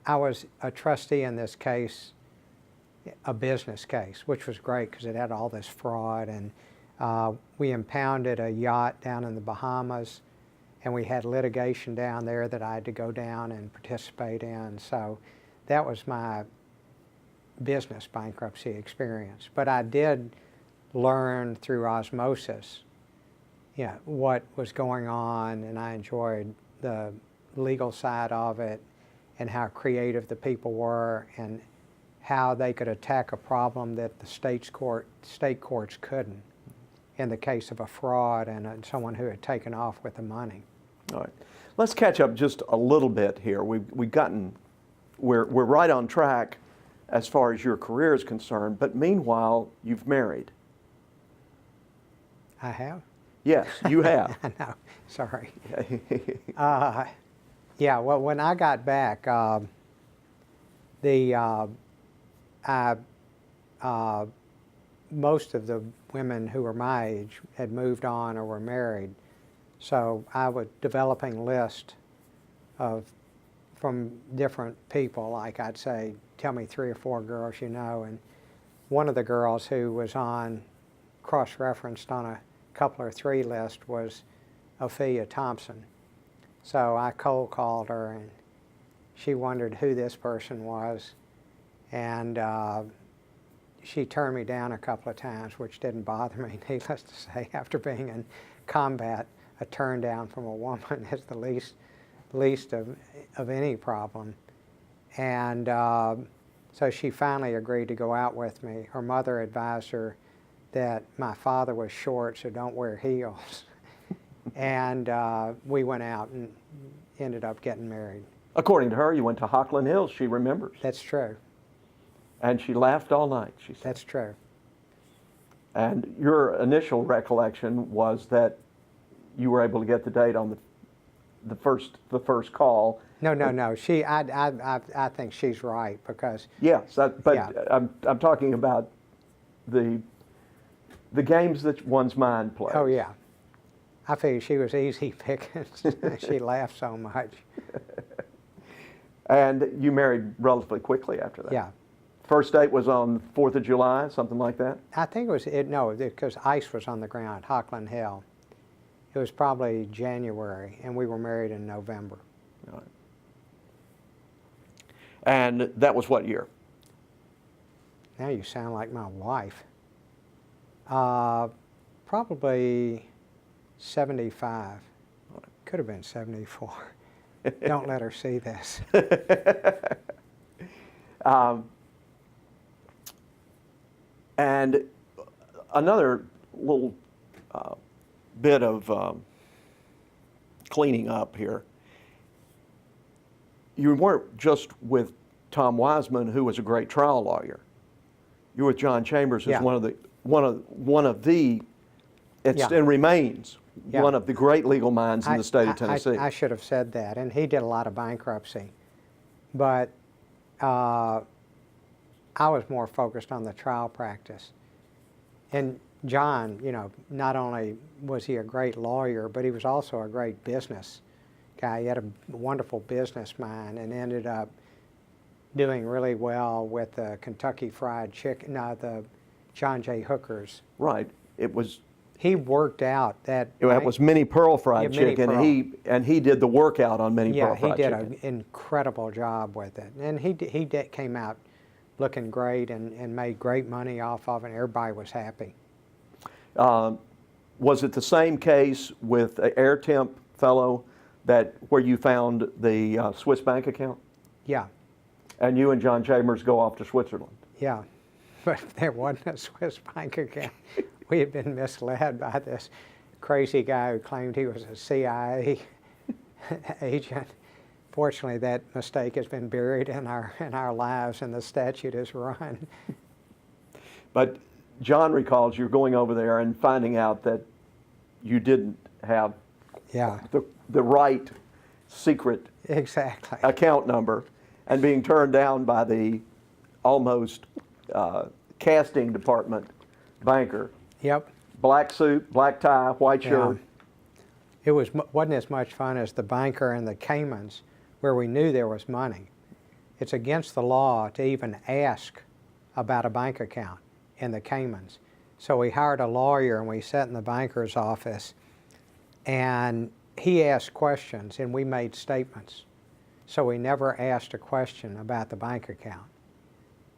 I was a trustee in this case, a business case, which was great because it had all this fraud. And we impounded a yacht down in the Bahamas, and we had litigation down there that I had to go down and participate in. So that was my business bankruptcy experience. But I did learn through osmosis, what was going on, and I enjoyed the legal side of it and how creative the people were and how they could attack a problem that the state courts couldn't in the case of a fraud and someone who had taken off with the money. All right. Let's catch up just a little bit here. We're right on track as far as your career is concerned, but meanwhile, you've married. I have? Yes, you have. I know, sorry. Yeah, well, when I got back, most of the women who were my age had moved on or were married. So I was developing a list from different people, like I'd say, tell me 3 or 4 girls you know, and one of the girls who was on, cross-referenced on a couple or 3 list was Ophelia Thompson. So I cold called her and she wondered who this person was, and she turned me down a couple of times, which didn't bother me, needless to say. After being in combat, a turn down from a woman is the least of any problem. And so she finally agreed to go out with me. Her mother advised her that my father was short, so don't wear heels. And we went out and ended up getting married. According to her, you went to Hockland Hills. She remembers. That's true. And she laughed all night, she said. That's true. And your initial recollection was that you were able to get the date on the first call. No. I think she's right because. Yes, I'm talking about the games that one's mind plays. Oh yeah, I figured she was easy pickings. She laughed so much. And you married relatively quickly after that. Yeah. First date was on 4th of July, something like that? I think it was, because ice was on the ground, Hockland Hill. It was probably January, and we were married in November. All right. And that was what year? Now you sound like my wife. Probably 75. Could have been 74. Don't let her see this. And another little bit of cleaning up here. You weren't just with Tom Wiseman, who was a great trial lawyer. You were with John Chambers, who's one of the and remains one of the great legal minds in the state of Tennessee. I should have said that, and he did a lot of bankruptcy, but I was more focused on the trial practice. And John, not only was he a great lawyer, but he was also a great business guy. He had a wonderful business mind and ended up doing really well with the Kentucky Fried Chicken, no, the John J. Hooker's. Right. It was. He worked out that. It was Mini Pearl Fried Yeah, Mini Chicken, Pearl. and he did the workout on Mini Pearl Fried Yeah, he Chicken. did an incredible job with it, and he came out looking great and made great money off of it, and everybody was happy. Was it the same case with the Air Temp fellow where you found the Swiss bank account? Yeah, And you and John Chambers go off to Switzerland? yeah, but there wasn't a Swiss bank account. We had been misled by this crazy guy who claimed he was a CIA agent. Fortunately, that mistake has been buried in our lives, and the statute is run. But John recalls you're going over there and finding out that you didn't have Yeah, the right secret exactly. account number, and being turned down by the almost casting department banker. Yep. Black suit, black tie, white shirt. It wasn't as much fun as the banker in the Caymans, where we knew there was money. It's against the law to even ask about a bank account in the Caymans. So we hired a lawyer and we sat in the banker's office, and he asked questions and we made statements. So we never asked a question about the bank account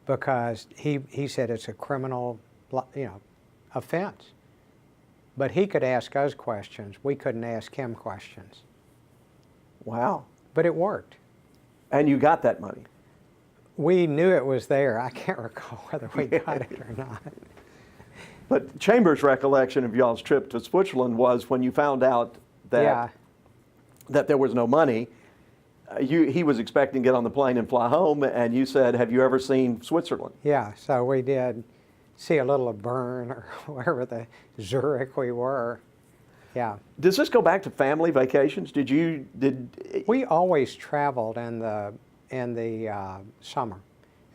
because he said it's a criminal, offense. But he could ask us questions. We couldn't ask him questions. Wow. But it worked. And you got that money. We knew it was there. I can't recall whether we got it or not. But Chambers' recollection of y'all's trip to Switzerland was when you found out that there was no money, he was expecting to get on the plane and fly home, and you said, "Have you ever seen Switzerland?" Yeah, so we did see a little of Bern or wherever the Zurich we were. Yeah. Does this go back to family vacations? We always traveled in the summer,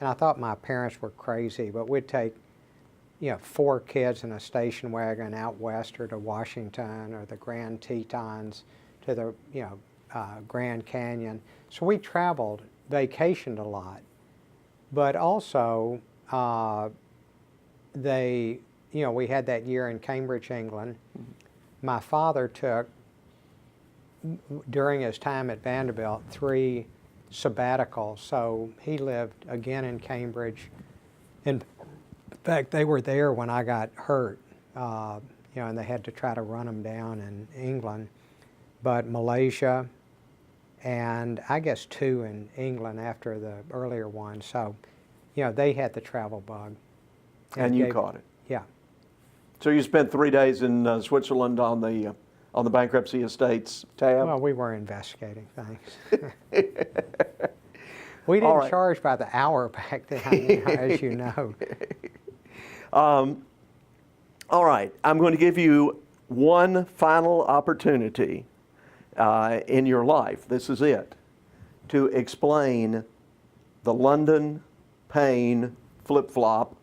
and I thought my parents were crazy, but we'd take 4 kids in a station wagon out west or to Washington or the Grand Tetons to the Grand Canyon. So we traveled, vacationed a lot, but also we had that year in Cambridge, England. My father took, during his time at Vanderbilt, 3 sabbaticals. So he lived again in Cambridge. In fact, they were there when I got hurt, and they had to try to run him down in England. But Malaysia, and I guess 2 in England after the earlier one. So, they had the travel bug. And you caught it. Yeah. So you spent 3 days in Switzerland on the bankruptcy estates tab? Well, we were investigating things. We didn't charge by the hour back then, as you know. All right, I'm going to give you one final opportunity in your life, this is it, to explain the London Paine flip-flop,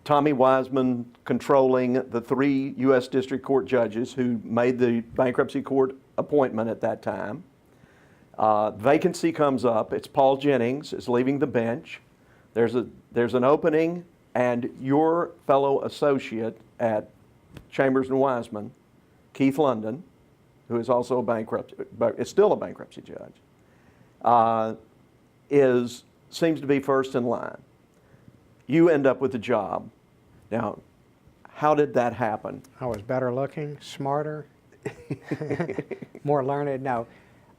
Tommy Wiseman controlling the 3 U.S. District Court judges who made the bankruptcy court appointment at that time. Vacancy comes up. It's Paul Jennings is leaving the bench. There's an opening, and your fellow associate at Chambers and Wiseman, Keith London, who is also is still a bankruptcy judge, seems to be first in line. You end up with the job. Now, how did that happen? I was better looking, smarter, more learned. No.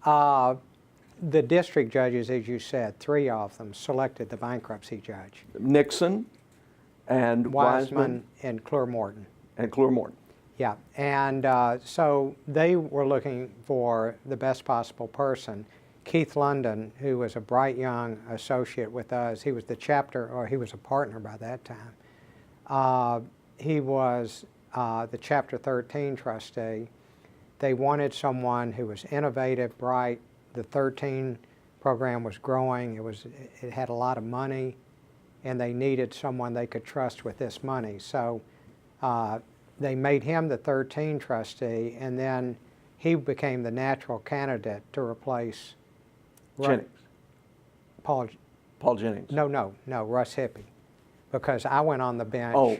The district judges, as you said, 3 of them selected the bankruptcy judge. Nixon and Wiseman and Clure Morton. And Clure Morton. Yeah, and so they were looking for the best possible person. Keith London, who was a bright young associate with us, he was he was a partner by that time. He was the Chapter 13 trustee. They wanted someone who was innovative, bright. The 13 program was growing. It had a lot of money, and they needed someone they could trust with this money. So they made him the 13 trustee, and then he became the natural candidate to replace Jennings. Paul. Paul Jennings. No, Russ Hippie, because I went on the bench Oh,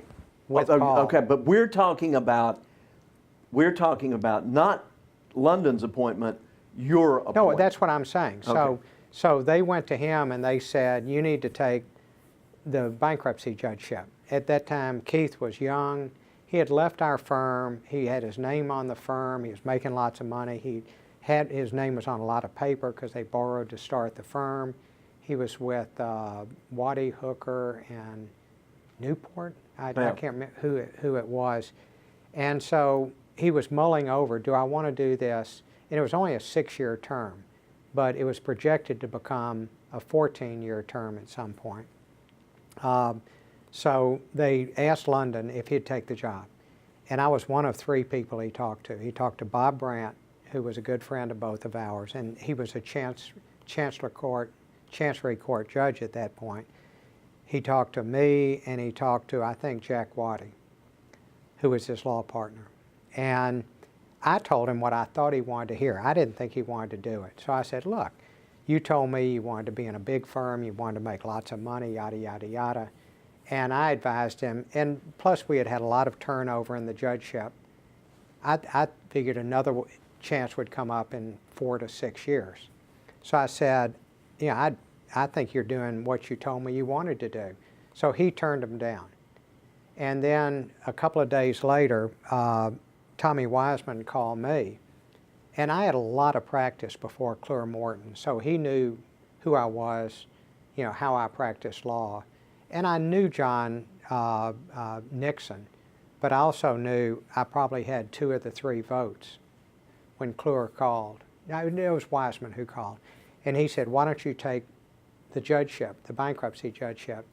with Paul. okay, but we're talking about not London's appointment, your appointment. No, that's what I'm saying. Okay. So they went to him and they said, you need to take the bankruptcy judgeship. At that time, Keith was young. He had left our firm. He had his name on the firm. He was making lots of money. His name was on a lot of paper because they borrowed to start the firm. He was with Waddy, Hooker, and Newport. I can't remember who it was. And so he was mulling over, do I want to do this? And it was only a 6-year term, but it was projected to become a 14-year term at some point. So they asked London if he'd take the job. And I was one of 3 people he talked to. He talked to Bob Brandt, who was a good friend of both of ours, and he was a Chancery Court judge at that point. He talked to me, and he talked to, I think, Jack Waddy, who was his law partner. And I told him what I thought he wanted to hear. I didn't think he wanted to do it. So I said, look, you told me you wanted to be in a big firm, you wanted to make lots of money, yada, yada, yada. And I advised him, and plus we had had a lot of turnover in the judgeship. I figured another chance would come up in 4 to 6 years. So I said, yeah, I think you're doing what you told me you wanted to do. So he turned him down. And then a couple of days later, Tommy Wiseman called me. And I had a lot of practice before Clure Morton, so he knew who I was, how I practiced law. And I knew John Nixon, but I also knew I probably had 2 of the 3 votes when Clure called. Now, it was Wiseman who called. And he said, why don't you take the judgeship, the bankruptcy judgeship?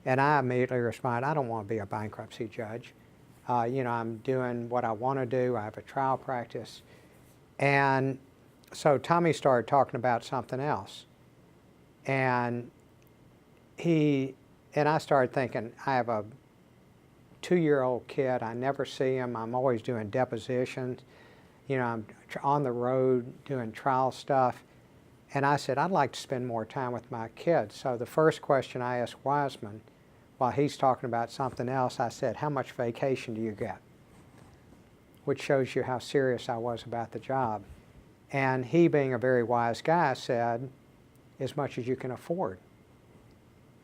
And I immediately responded, I don't want to be a bankruptcy judge. I'm doing what I want to do. I have a trial practice. And so Tommy started talking about something else. And I started thinking, I have a 2-year-old kid. I never see him. I'm always doing depositions. I'm on the road doing trial stuff. And I said, I'd like to spend more time with my kids. So the first question I asked Wiseman, while he's talking about something else, I said, how much vacation do you get? Which shows you how serious I was about the job. And he, being a very wise guy, said, as much as you can afford,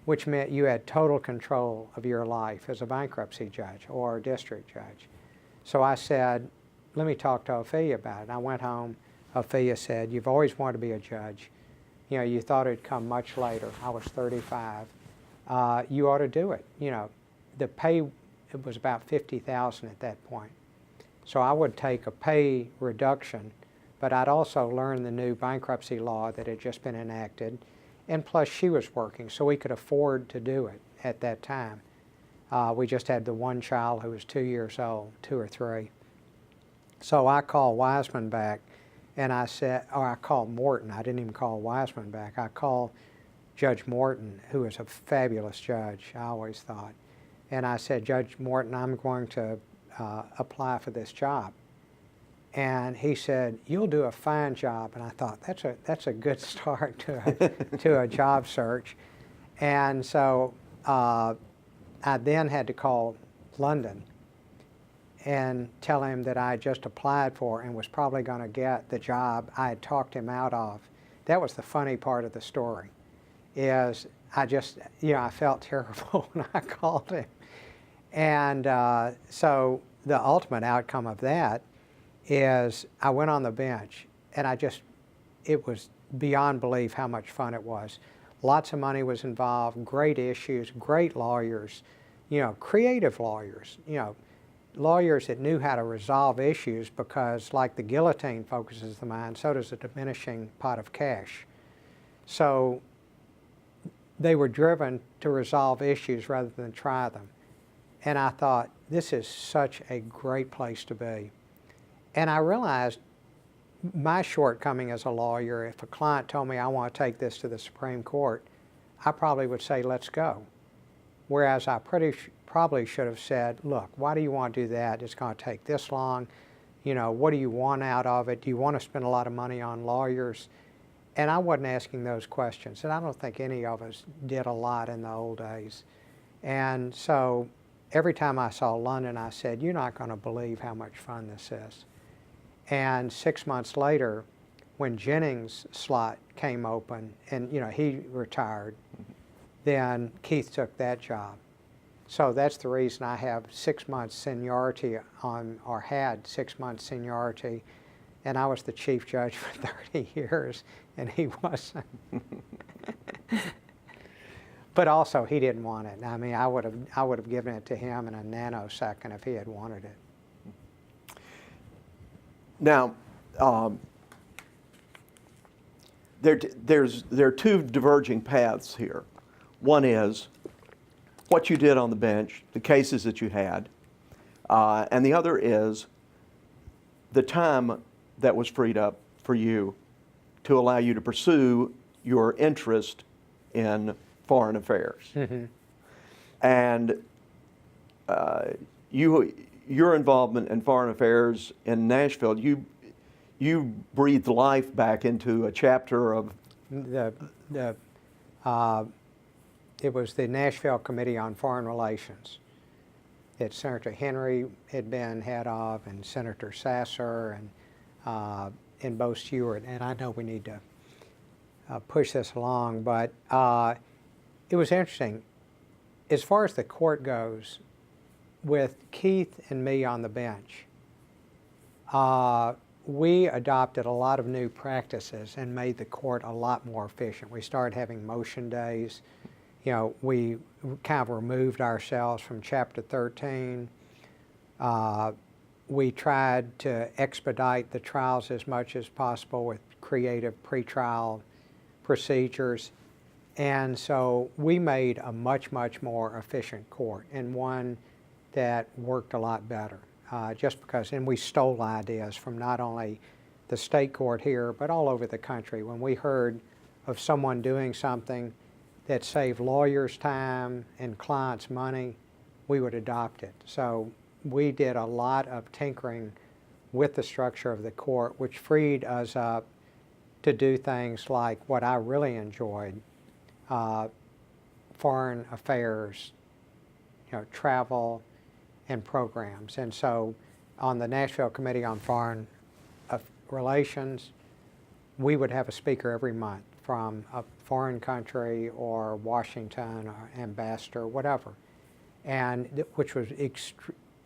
which meant you had total control of your life as a bankruptcy judge or a district judge. So I said, let me talk to Ophelia about it. I went home. Ophelia said, you've always wanted to be a judge. You thought it'd come much later. I was 35. You ought to do it. The pay, it was about $50,000 at that point. So I would take a pay reduction, but I'd also learn the new bankruptcy law that had just been enacted, and plus she was working, so we could afford to do it at that time. We just had the one child who was 2 years old, 2 or 3. So I called Wiseman back, and I said, or I called Morton. I didn't even call Wiseman back. I called Judge Morton, who is a fabulous judge, I always thought. And I said, Judge Morton, I'm going to apply for this job. And he said, you'll do a fine job. And I thought, that's a good start to a job search. And so I then had to call London and tell him that I had just applied for and was probably going to get the job I had talked him out of. That was the funny part of the story, is I just, I felt terrible when I called him. And so the ultimate outcome of that is I went on the bench, and it was beyond belief how much fun it was. Lots of money was involved, great issues, great lawyers, creative lawyers, lawyers that knew how to resolve issues, because like the guillotine focuses the mind, so does a diminishing pot of cash. So they were driven to resolve issues rather than try them. And I thought, this is such a great place to be. And I realized my shortcoming as a lawyer, if a client told me I want to take this to the Supreme Court, I probably would say, let's go. Whereas I probably should have said, look, why do you want to do that? It's going to take this long. You know, what do you want out of it? Do you want to spend a lot of money on lawyers? And I wasn't asking those questions, and I don't think any of us did a lot in the old days. And so every time I saw London, I said, you're not going to believe how much fun this is. And 6 months later, when Jennings' slot came open, and you know, he retired, then Keith took that job. So that's the reason I have 6 months seniority on, or had 6 months seniority, and I was the chief judge for 30 years, and he wasn't. But also, he didn't want it. I mean, I would have given it to him in a nanosecond if he had wanted it. Now, there are two diverging paths here. One is what you did on the bench, the cases that you had, and the other is the time that was freed up for you to allow you to pursue your interest in foreign affairs. Mm-hmm. And your involvement in foreign affairs in Nashville, you breathed life back into a chapter of it was the Nashville Committee on Foreign Relations that Senator Henry had been head of, and Senator Sasser, and Bo Stewart. And I know we need to push this along, but it was interesting. As far as the court goes, with Keith and me on the bench, we adopted a lot of new practices and made the court a lot more efficient. We started having motion days. You know, we kind of removed ourselves from Chapter 13. We tried to expedite the trials as much as possible with creative pretrial procedures. And so we made a much, much more efficient court, and one that worked a lot better. Just because, and we stole ideas from not only the state court here, but all over the country. When we heard of someone doing something that saved lawyers time and clients money, we would adopt it. So we did a lot of tinkering with the structure of the court, which freed us up to do things like what I really enjoyed, foreign affairs, you know, travel, and programs. And so on the Nashville Committee on Foreign Relations, we would have a speaker every month from a foreign country or Washington or ambassador, whatever, and which was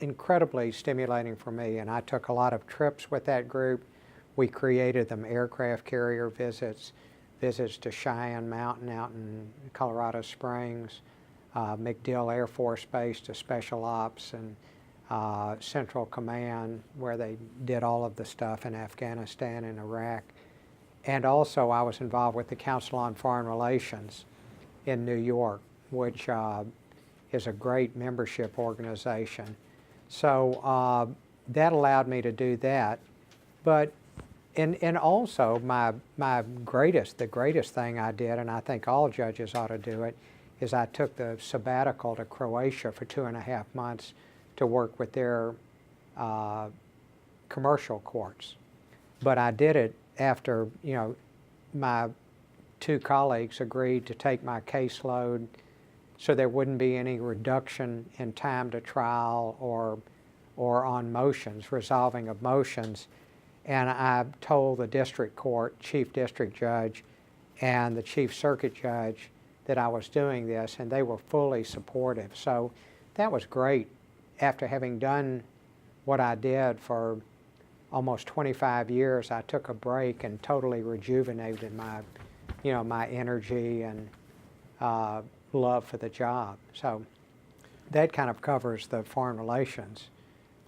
incredibly stimulating for me. And I took a lot of trips with that group. We created them aircraft carrier visits to Cheyenne Mountain out in Colorado Springs, MacDill Air Force Base to Special Ops, and Central Command, where they did all of the stuff in Afghanistan and Iraq. And also I was involved with the Council on Foreign Relations in New York, which is a great membership organization. So that allowed me to do that. But and also the greatest thing I did, and I think all judges ought to do it, is I took the sabbatical to Croatia for 2.5 months to work with their commercial courts. But I did it after, you know, my two colleagues agreed to take my caseload so there wouldn't be any reduction in time to trial or on motions, resolving of motions. And I told the district court, chief district judge, and the chief circuit judge that I was doing this, and they were fully supportive. So that was great. After having done what I did for almost 25 years, I took a break and totally rejuvenated my energy and love for the job. So that kind of covers the foreign relations.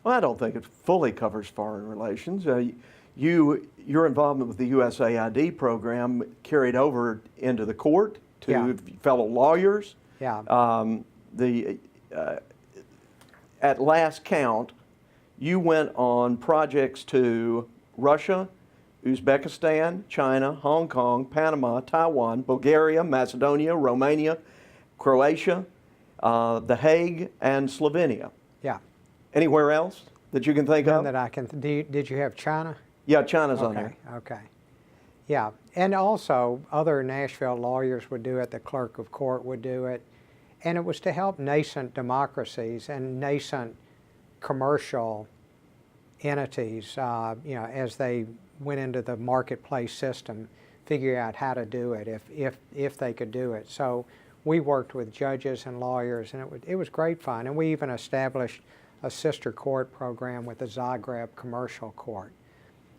Well, I don't think it fully covers foreign relations. Your involvement with the USAID program carried over into the court to fellow lawyers. Yeah. At last count, you went on projects to Russia, Uzbekistan, China, Hong Kong, Panama, Taiwan, Bulgaria, Macedonia, Romania, Croatia, The Hague, and Slovenia. Yeah. Anywhere else? that you can think None of? that I can. Did you have China? Yeah, China's on there. Okay. Yeah, and also other Nashville lawyers would do it. The clerk of court would do it, and it was to help nascent democracies and nascent commercial entities, as they went into the marketplace system, figure out how to do it if they could do it. So we worked with judges and lawyers, and it was great fun. And we even established a sister court program with the Zagreb Commercial Court,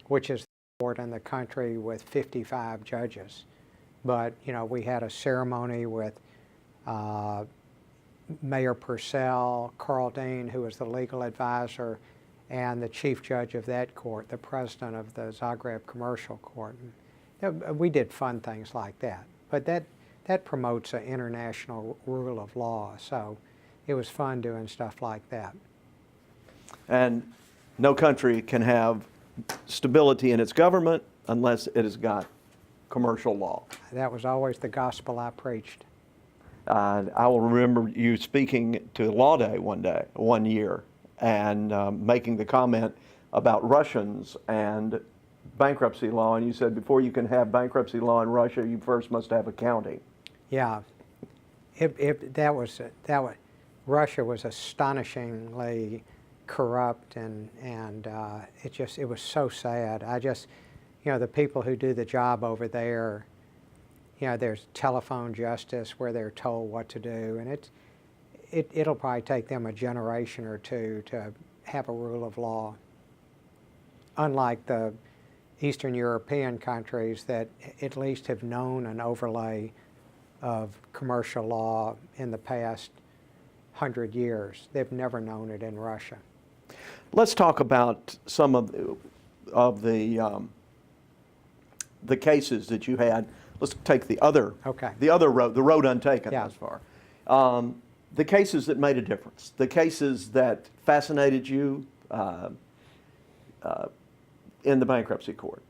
which is the court in the country with 55 judges. But we had a ceremony with Mayor Purcell, Carl Dean, who was the legal advisor, and the chief judge of that court, the president of the Zagreb Commercial Court. We did fun things like that. But that promotes an international rule of law, so it was fun doing stuff like that. And no country can have stability in its government unless it has got commercial law. That was always the gospel I preached. I will remember you speaking to Law Day one year, and making the comment about Russians and bankruptcy law, and you said before you can have bankruptcy law in Russia, you first must have accounting. Yeah, Russia was astonishingly corrupt, and it was so sad. The people who do the job over there, there's telephone justice where they're told what to do, and it'll probably take them a generation or two to have a rule of law. Unlike the Eastern European countries that at least have known an overlay of commercial law in the past 100 years. They've never known it in Russia. Let's talk about some of the cases that you had. Let's take the other road, the road untaken thus far. The cases that made a difference, the cases that fascinated you in the bankruptcy court.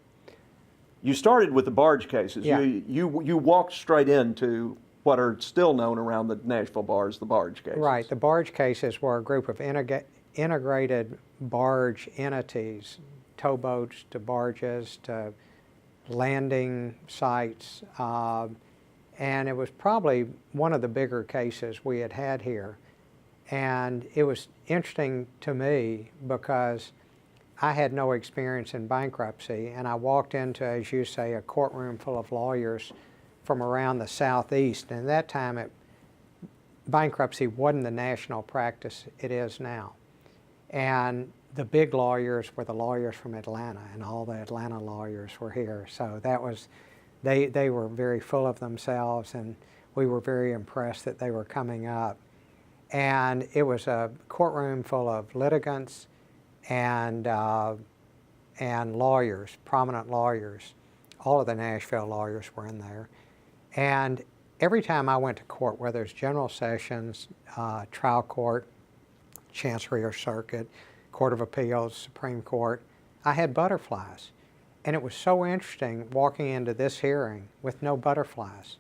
You started with the barge cases. Yeah. You walked straight into what are still known around the Nashville bars, the barge cases. Right. The barge cases were a group of integrated barge entities, towboats to barges to landing sites, and it was probably one of the bigger cases we had here. And it was interesting to me because I had no experience in bankruptcy, and I walked into, as you say, a courtroom full of lawyers from around the Southeast. And at that time, bankruptcy wasn't the national practice it is now. And the big lawyers were the lawyers from Atlanta, and all the Atlanta lawyers were here. So that was, they were very full of themselves, and we were very impressed that they were coming up. And it was a courtroom full of litigants and lawyers, prominent lawyers. All of the Nashville lawyers were in there. And every time I went to court, whether it's general sessions, trial court, Chancery or Circuit, Court of Appeals, Supreme Court, I had butterflies. And it was so interesting walking into this hearing with no butterflies,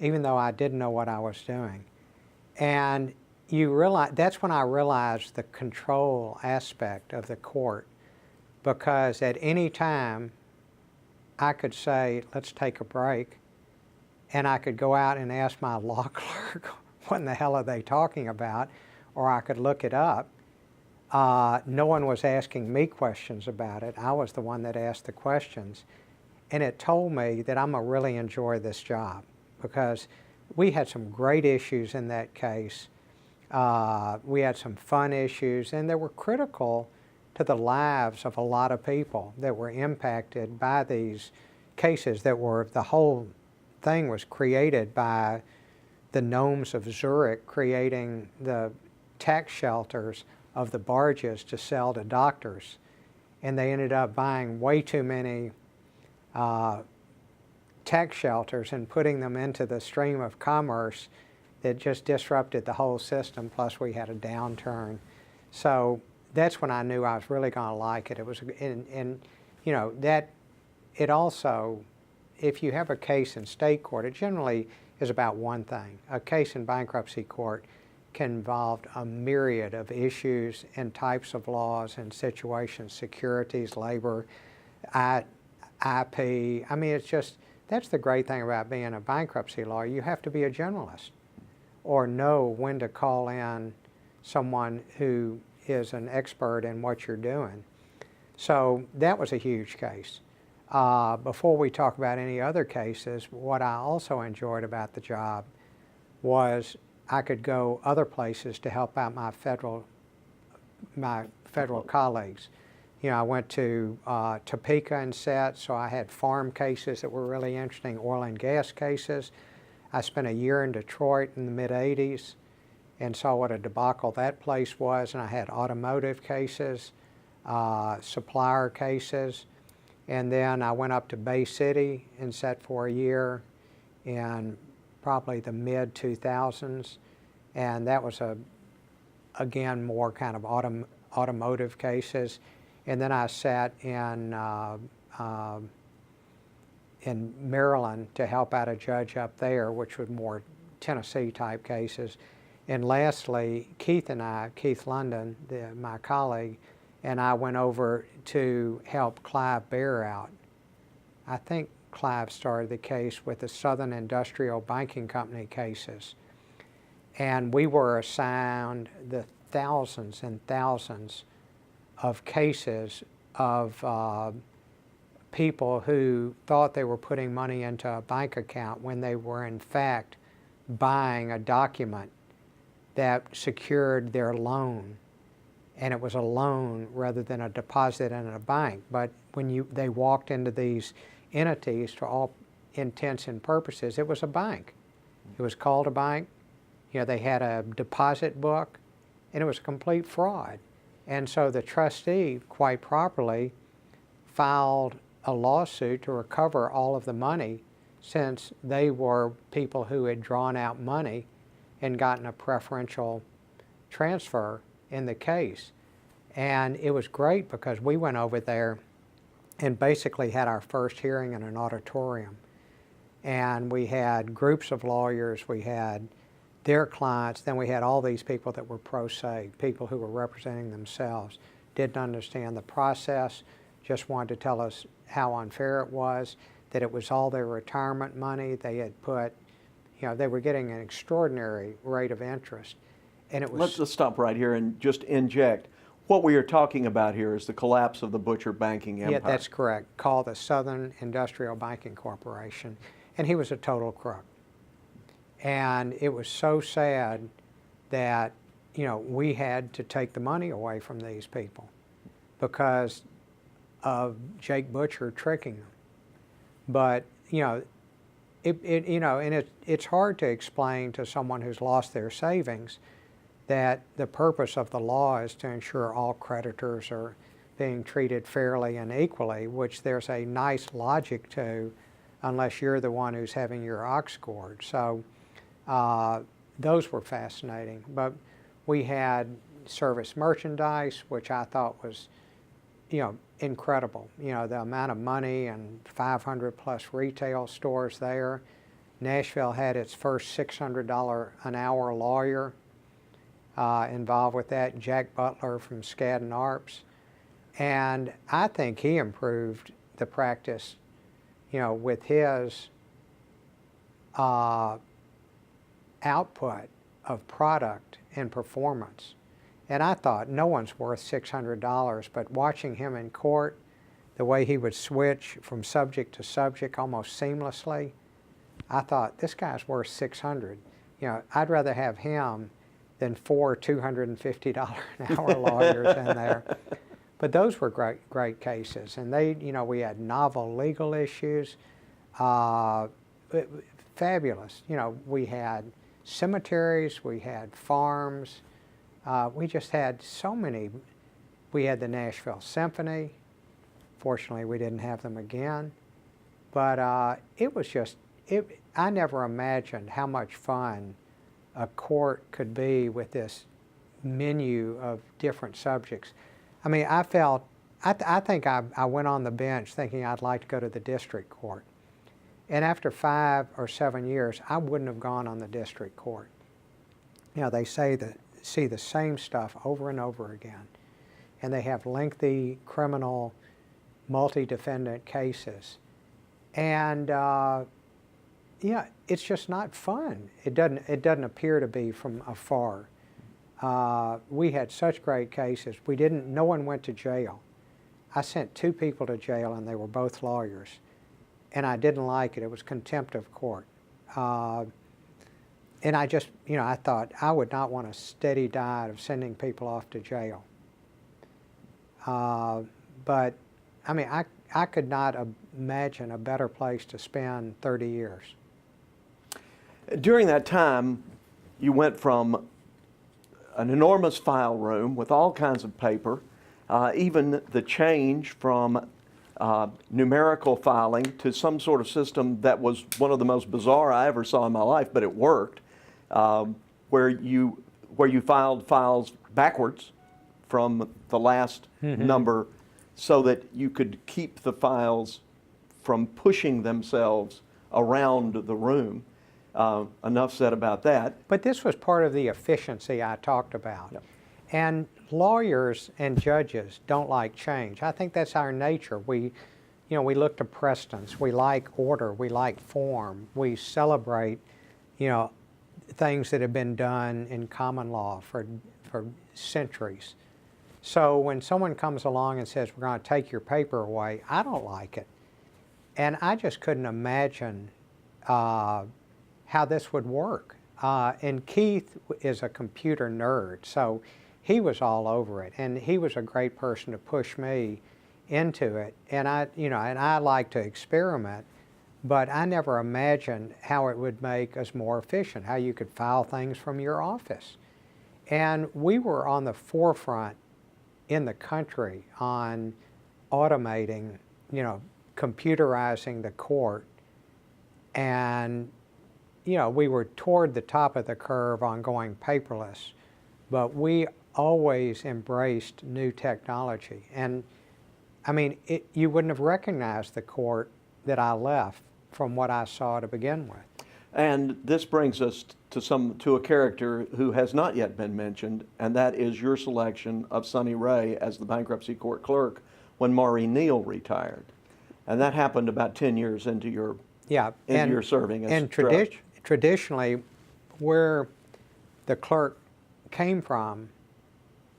even though I didn't know what I was doing. And you realize, that's when I realized the control aspect of the court, because at any time I could say, let's take a break, and I could go out and ask my law clerk, what in the hell are they talking about? Or I could look it up. No one was asking me questions about it. I was the one that asked the questions. And it told me that I'm going to really enjoy this job, because we had some great issues in that case. We had some fun issues, and they were critical to the lives of a lot of people that were impacted by these cases that were, the whole thing was created by the gnomes of Zurich creating the tax shelters of the barges to sell to doctors. And they ended up buying way too many tax shelters and putting them into the stream of commerce that just disrupted the whole system, plus we had a downturn. So that's when I knew I was really going to like it. It was, and you know, that, it also, if you have a case in state court, it generally is about one thing. A case in bankruptcy court can involve a myriad of issues and types of laws and situations, securities, labor, IP. I mean, it's just, that's the great thing about being a bankruptcy lawyer. You have to be a generalist or know when to call in someone who is an expert in what you're doing. So that was a huge case. Before we talk about any other cases, what I also enjoyed about the job was I could go other places to help out my federal colleagues. You know, I went to Topeka and sat, so I had farm cases that were really interesting, oil and gas cases. I spent a year in Detroit in the mid-'80s and saw what a debacle that place was, and I had automotive cases, supplier cases, and then I went up to Bay City and sat for a year in probably the mid-2000s, and that was again more kind of automotive cases. And then I sat in Maryland to help out a judge up there, which was more Tennessee type cases. And lastly, Keith London, my colleague, and I went over to help Clive Bear out. I think Clive started the case with the Southern Industrial Banking Company cases. And we were assigned the thousands and thousands of cases of people who thought they were putting money into a bank account when they were in fact buying a document that secured their loan. And it was a loan rather than a deposit in a bank. But when they walked into these entities, for all intents and purposes, it was a bank. It was called a bank. You know, they had a deposit book, and it was a complete fraud. And so the trustee, quite properly, filed a lawsuit to recover all of the money, since they were people who had drawn out money and gotten a preferential transfer in the case. And it was great because we went over there and basically had our first hearing in an auditorium. And we had groups of lawyers, we had their clients, then we had all these people that were pro se, people who were representing themselves, didn't understand the process, just wanted to tell us how unfair it was, that it was all their retirement money. They had put, you know, they were getting an extraordinary rate of interest. And it was... Let's stop right here and just inject. What we are talking about here is the collapse of the butcher banking empire. Yeah, that's correct. Called the Southern Industrial Banking Corporation. And he was a total crook. And it was so sad that, you know, we had to take the money away from these people because of Jake Butcher tricking them. But, you know, it's hard to explain to someone who's lost their savings that the purpose of the law is to ensure all creditors are being treated fairly and equally, which there's a nice logic to, unless you're the one who's having your ox gored. So those were fascinating. But we had service merchandise, which I thought was, you know, incredible. You know, the amount of money and 500 plus retail stores there. Nashville had its first $600 an hour lawyer involved with that, Jack Butler from Skadden Arps. And I think he improved the practice, you know, with his output of product and performance. And I thought, no one's worth $600, but watching him in court, the way he would switch from subject to subject almost seamlessly, I thought, this guy's worth $600. You know, I'd rather have him than 4 $250 an hour lawyers in there. But those were great cases. And they, you know, we had novel legal issues, fabulous. You know, we had cemeteries, we had farms, we just had so many. We had the Nashville Symphony. Fortunately, we didn't have them again. But it was just, I never imagined how much fun a court could be with this menu of different subjects. I mean, I felt, I think I went on the bench thinking I'd like to go to the district court. And after 5 or 7 years, I wouldn't have gone on the district court. they see the same stuff over and over again, and they have lengthy criminal multi-defendant cases, and yeah, it's just not fun. It doesn't appear to be from afar. We had such great cases. No one went to jail. I sent 2 people to jail, and they were both lawyers, and I didn't like it. It was contempt of court. And I just, I thought I would not want a steady diet of sending people off to jail. But, I mean, I could not imagine a better place to spend 30 years. During that time, you went from an enormous file room with all kinds of paper, even the change from numerical filing to some sort of system that was one of the most bizarre I ever saw in my life, but it worked, where you filed files backwards from the last number so that you could keep the files from pushing themselves around the room. Enough said about that. But this was part of the efficiency I talked about. Yep. And lawyers and judges don't like change. I think that's our nature. We look to precedents. We like order. We like form. We celebrate, things that have been done in common law for centuries. So when someone comes along and says, we're going to take your paper away, I don't like it. And I just couldn't imagine how this would work. And Keith is a computer nerd, so he was all over it, and he was a great person to push me into it. And I like to experiment, but I never imagined how it would make us more efficient, how you could file things from your office. And we were on the forefront in the country on automating, computerizing the court, and we were toward the top of the curve on going paperless, but we always embraced new technology. And I mean, you wouldn't have recognized the court that I left from what I saw to begin with. And this brings us to a character who has not yet been mentioned, and that is your selection of Sonny Ray as the bankruptcy court clerk when Maury Neal retired. And that happened about 10 years into your serving as judge. Traditionally, where the clerk came from,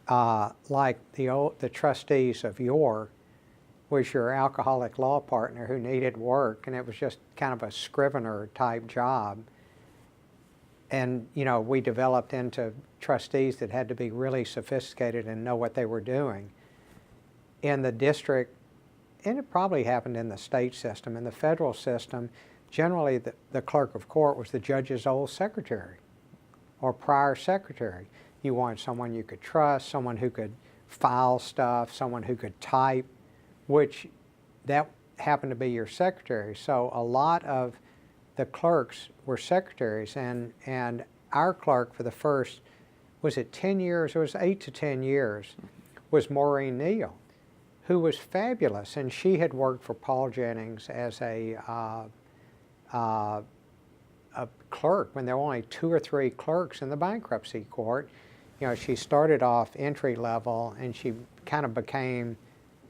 like the trustees of yore, was your alcoholic law partner who needed work, and it was just kind of a scrivener type job. And we developed into trustees that had to be really sophisticated and know what they were doing. In the district, and it probably happened in the state system, in the federal system, generally the clerk of court was the judge's old secretary or prior secretary. You wanted someone you could trust, someone who could file stuff, someone who could type, which that happened to be your secretary. So a lot of the clerks were secretaries, and our clerk for the first, was it 10 years? It was 8 to 10 years, was Maureen Neal, who was fabulous. And she had worked for Paul Jennings as a clerk when there were only 2 or 3 clerks in the bankruptcy court. She started off entry level, and she kind of became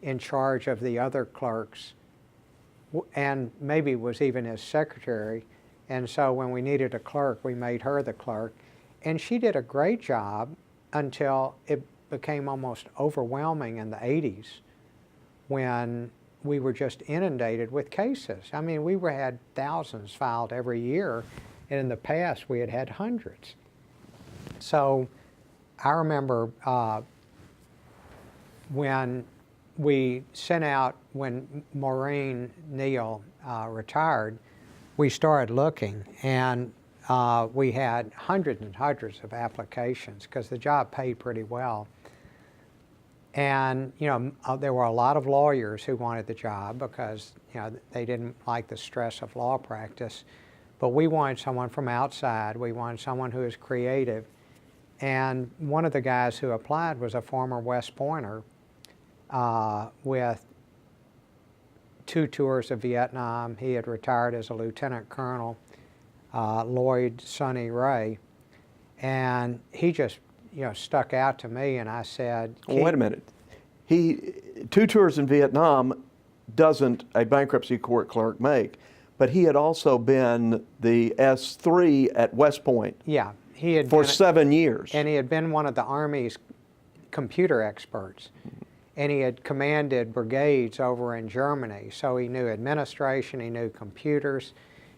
in charge of the other clerks, and maybe was even his secretary. And so when we needed a clerk, we made her the clerk. And she did a great job until it became almost overwhelming in the 80s when we were just inundated with cases. I mean, we had thousands filed every year, and in the past we had hundreds. So I remember when we sent out, when Maureen Neal retired, we started looking, and we had hundreds and hundreds of applications because the job paid pretty well. And there were a lot of lawyers who wanted the job because they didn't like the stress of law practice. But we wanted someone from outside. We wanted someone who was creative. And one of the guys who applied was a former West Pointer with 2 tours of Vietnam. He had retired as a lieutenant colonel, Lloyd Sonny Ray. And he just, stuck out to me, and I said, Well, wait a minute. 2 tours in Vietnam doesn't a bankruptcy court clerk make, but he had also been the S3 at West Point yeah, he had for been, 7 years. and he had been one of the Army's computer experts. And he had commanded brigades over in Germany, so he knew administration, he knew computers,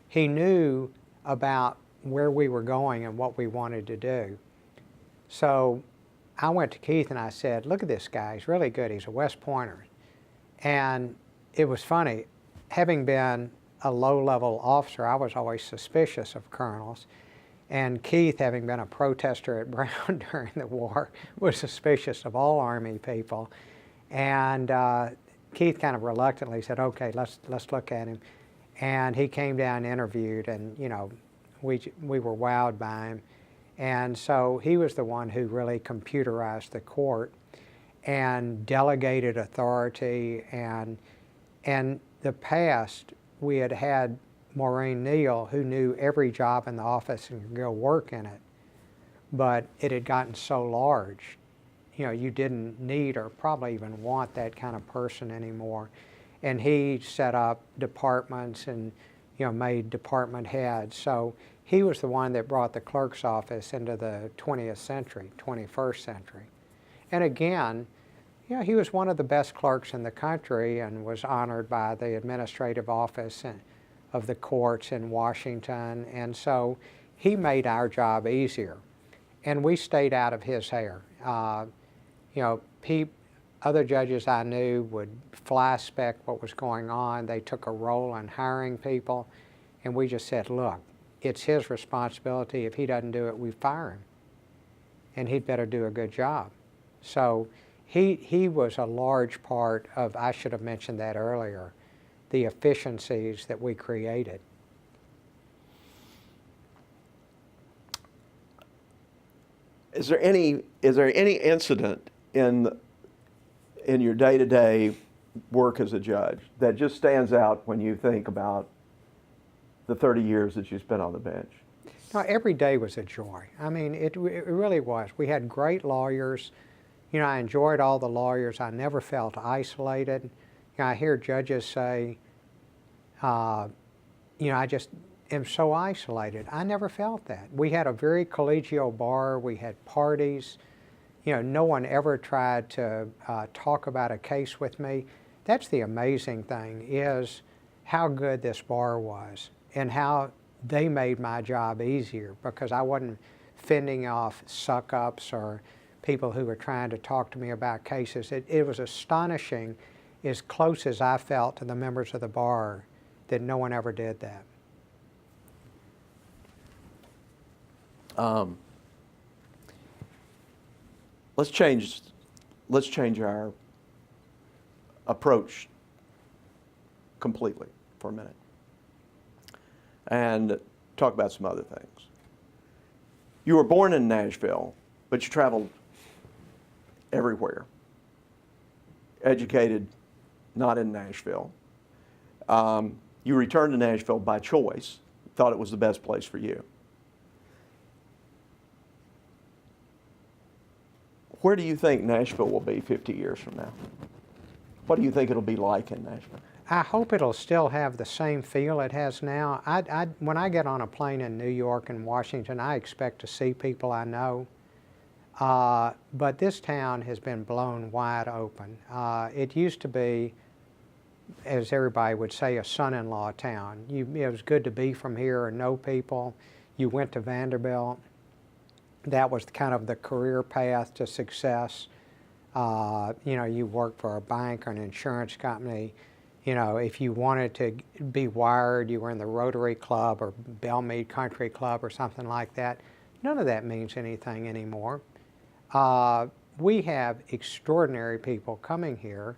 he knew about where we were going and what we wanted to do. So I went to Keith and I said, look at this guy, he's really good, he's a West Pointer. And it was funny, having been a low-level officer, I was always suspicious of colonels. And Keith, having been a protester at Brown during the war, was suspicious of all Army people. And Keith kind of reluctantly said, okay, let's look at him. And he came down and interviewed, and we were wowed by him. And so he was the one who really computerized the court and delegated authority. And in the past, we had Maureen Neal, who knew every job in the office and could go work in it. But it had gotten so large, you didn't need or probably even want that kind of person anymore. And he set up departments and made department heads. So he was the one that brought the clerk's office into the 20th century, 21st century. And again, he was one of the best clerks in the country and was honored by the administrative office of the courts in Washington. And so he made our job easier. And we stayed out of his hair. Other judges I knew would fly-spec what was going on. They took a role in hiring people, and we just said, look, it's his responsibility. If he doesn't do it, we fire him, and he'd better do a good job. So he was a large part of, I should have mentioned that earlier, the efficiencies that we created. Is there any incident in your day-to-day work as a judge that just stands out when you think about the 30 years that you spent on the bench? No, every day was a joy. I mean, it really was. We had great lawyers. I enjoyed all the lawyers. I never felt isolated. I hear judges say, I just am so isolated. I never felt that. We had a very collegial bar. We had parties. No one ever tried to talk about a case with me. That's the amazing thing, is how good this bar was and how they made my job easier, because I wasn't fending off suck-ups or people who were trying to talk to me about cases. It was astonishing, as close as I felt to the members of the bar, that no one ever did that. Let's change our approach completely for a minute and talk about some other things. You were born in Nashville, but you traveled everywhere. Educated not in Nashville. You returned to Nashville by choice, thought it was the best place for you. Where do you think Nashville will be 50 years from now? What do you think it'll be like in Nashville? I hope it'll still have the same feel it has now. When I get on a plane in New York and Washington, I expect to see people I know. But this town has been blown wide open. It used to be, as everybody would say, a son-in-law town. It was good to be from here and know people. You went to Vanderbilt. That was kind of the career path to success. You worked for a bank or an insurance company. If you wanted to be wired, you were in the Rotary Club or Belmead Country Club or something like that. None of that means anything anymore. We have extraordinary people coming here,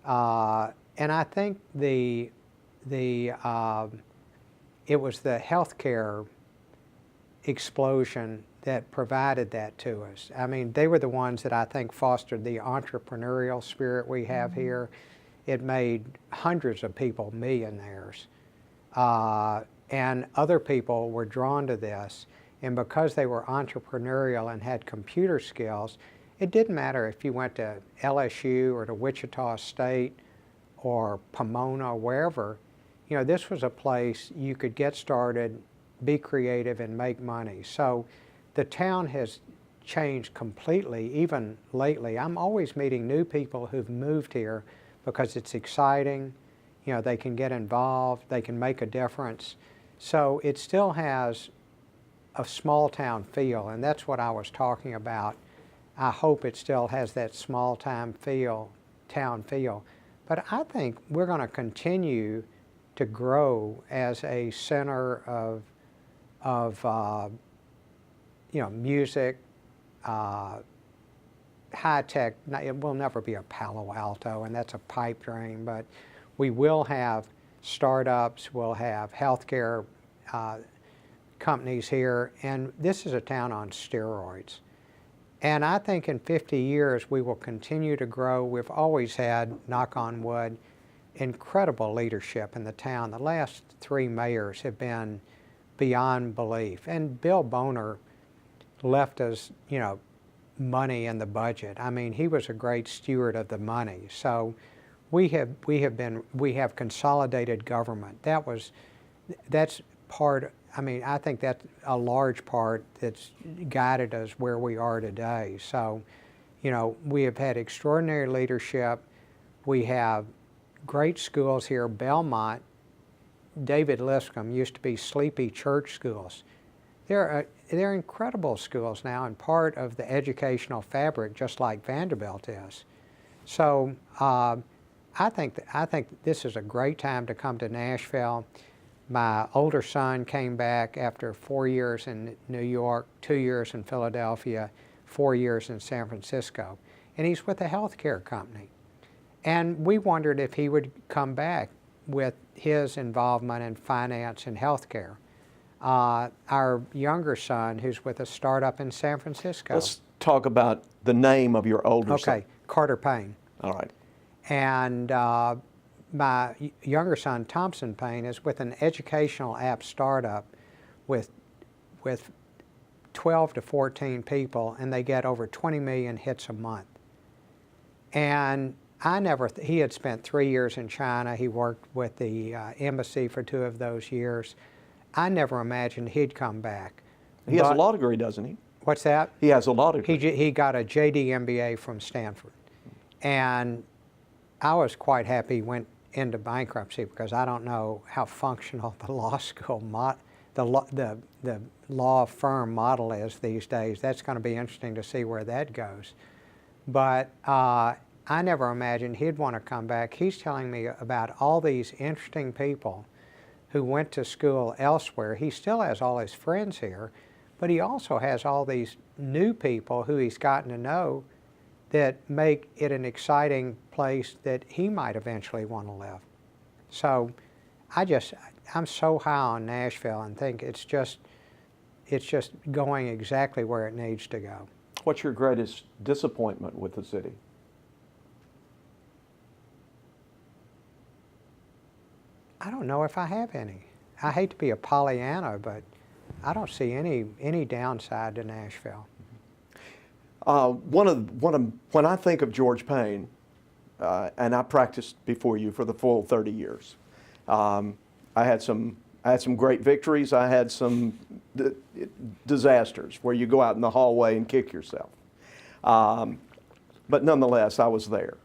and I think it was the healthcare explosion that provided that to us. I mean, they were the ones that I think fostered the entrepreneurial spirit we have here. It made hundreds of people millionaires. And other people were drawn to this. And because they were entrepreneurial and had computer skills, it didn't matter if you went to LSU or to Wichita State or Pomona, wherever. You know, this was a place you could get started, be creative, and make money. So the town has changed completely, even lately. I'm always meeting new people who've moved here because it's exciting. You know, they can get involved, they can make a difference. So it still has a small town feel, and that's what I was talking about. I hope it still has that small town feel. But I think we're going to continue to grow as a center of you know, music, high tech. It will never be a Palo Alto, and that's a pipe dream, but we will have startups, we'll have healthcare companies here, and this is a town on steroids. And I think in 50 years we will continue to grow. We've always had, knock on wood, incredible leadership in the town. The last 3 mayors have been beyond belief. And Bill Boner left us, you know, money in the budget. I mean, he was a great steward of the money. So we have consolidated government. That's part. I mean, I think that's a large part that's guided us where we are today. So, you know, we have had extraordinary leadership. We have great schools here. Belmont, David Liscombe used to be sleepy church schools. They're incredible schools now and part of the educational fabric, just like Vanderbilt is. So I think this is a great time to come to Nashville. My older son came back after 4 years in New York, 2 years in Philadelphia, 4 years in San Francisco, and he's with a healthcare company. And we wondered if he would come back with his involvement in finance and healthcare. Our younger son, who's with a startup in San Francisco. Let's talk about the name of your older son. Okay, Carter Paine. All right. And my younger son, Thompson Paine, is with an educational app startup with 12 to 14 people, and they get over 20 million hits a month. And he had spent 3 years in China. He worked with the embassy for 2 of those years. I never imagined he'd come back. He has a law degree, doesn't he? What's that? He has a law degree. He got a JD MBA from Stanford. And I was quite happy he went into bankruptcy because I don't know how functional the law school, the law firm model is these days. That's going to be interesting to see where that goes. But I never imagined he'd want to come back. He's telling me about all these interesting people who went to school elsewhere. He still has all his friends here, but he also has all these new people who he's gotten to know that make it an exciting place that he might eventually want to live. So I'm so high on Nashville and think it's just going exactly where it needs to go. What's your greatest disappointment with the city? I don't know if I have any. I hate to be a Pollyanna, but I don't see any downside to Nashville. When I think of George Paine, and I practiced before you for the full 30 years, I had some great victories. I had some disasters where you go out in the hallway and kick yourself. But nonetheless, I was there.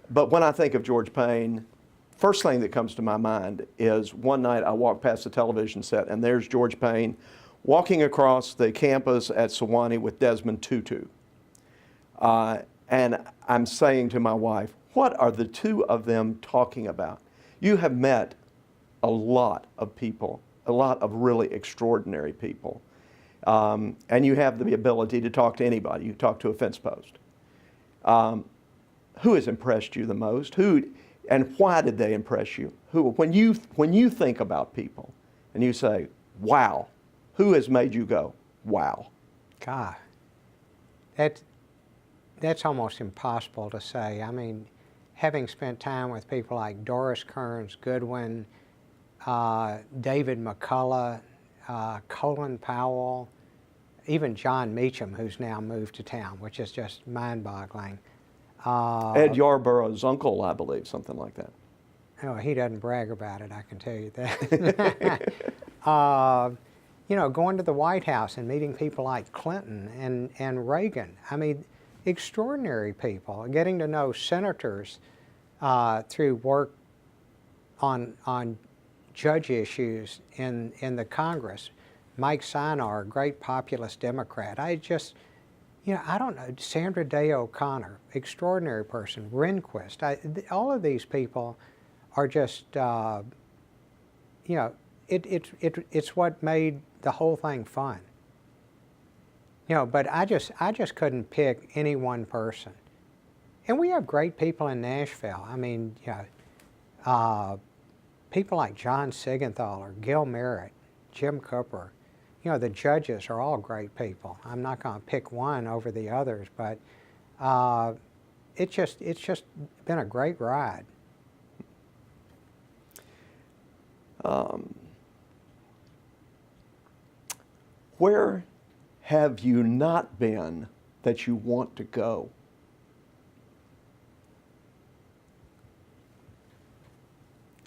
But when I think of George Paine, first thing that comes to my mind is one night I walked past the television set and there's George Paine walking across the campus at Sewanee with Desmond Tutu. And I'm saying to my wife, what are the two of them talking about? You have met a lot of people, a lot of really extraordinary people. And you have the ability to talk to anybody. You talk to a fence post. Who has impressed you the most? Who, and why did they impress you? Who, when you think about people and you say, wow, who has made you go, wow? God, that's almost impossible to say. I mean, having spent time with people like Doris Kearns Goodwin, David McCullough, Colin Powell, even John Meacham, who's now moved to town, which is just mind-boggling. Ed Yarborough's uncle, I believe, something like that. Oh, he doesn't brag about it, I can tell you that. You know, going to the White House and meeting people like Clinton and Reagan. I mean, extraordinary people. Getting to know senators through work on judge issues in the Congress. Mike Sinar, great populist Democrat. I just, you know, I don't know, Sandra Day O'Connor, extraordinary person, Rehnquist. All of these people are just, you know, it's what made the whole thing fun. You know, but I just couldn't pick any one person. And we have great people in Nashville. I mean, you know, people like John Sigenthaler, Gil Merritt, Jim Cooper. You know, the judges are all great people. I'm not going to pick one over the others, but it's just been a great ride. Where have you not been that you want to go?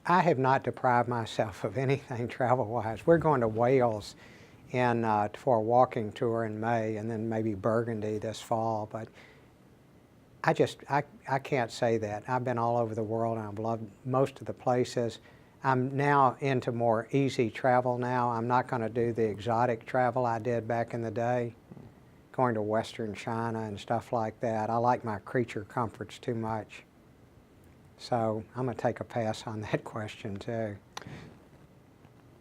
I have not deprived myself of anything travel-wise. We're going to Wales for a walking tour in May, and then maybe Burgundy this fall. But I can't say that. I've been all over the world, and I've loved most of the places. I'm now into more easy travel now. I'm not going to do the exotic travel I did back in the day, going to Western China and stuff like that. I like my creature comforts too much. So I'm going to take a pass on that question too.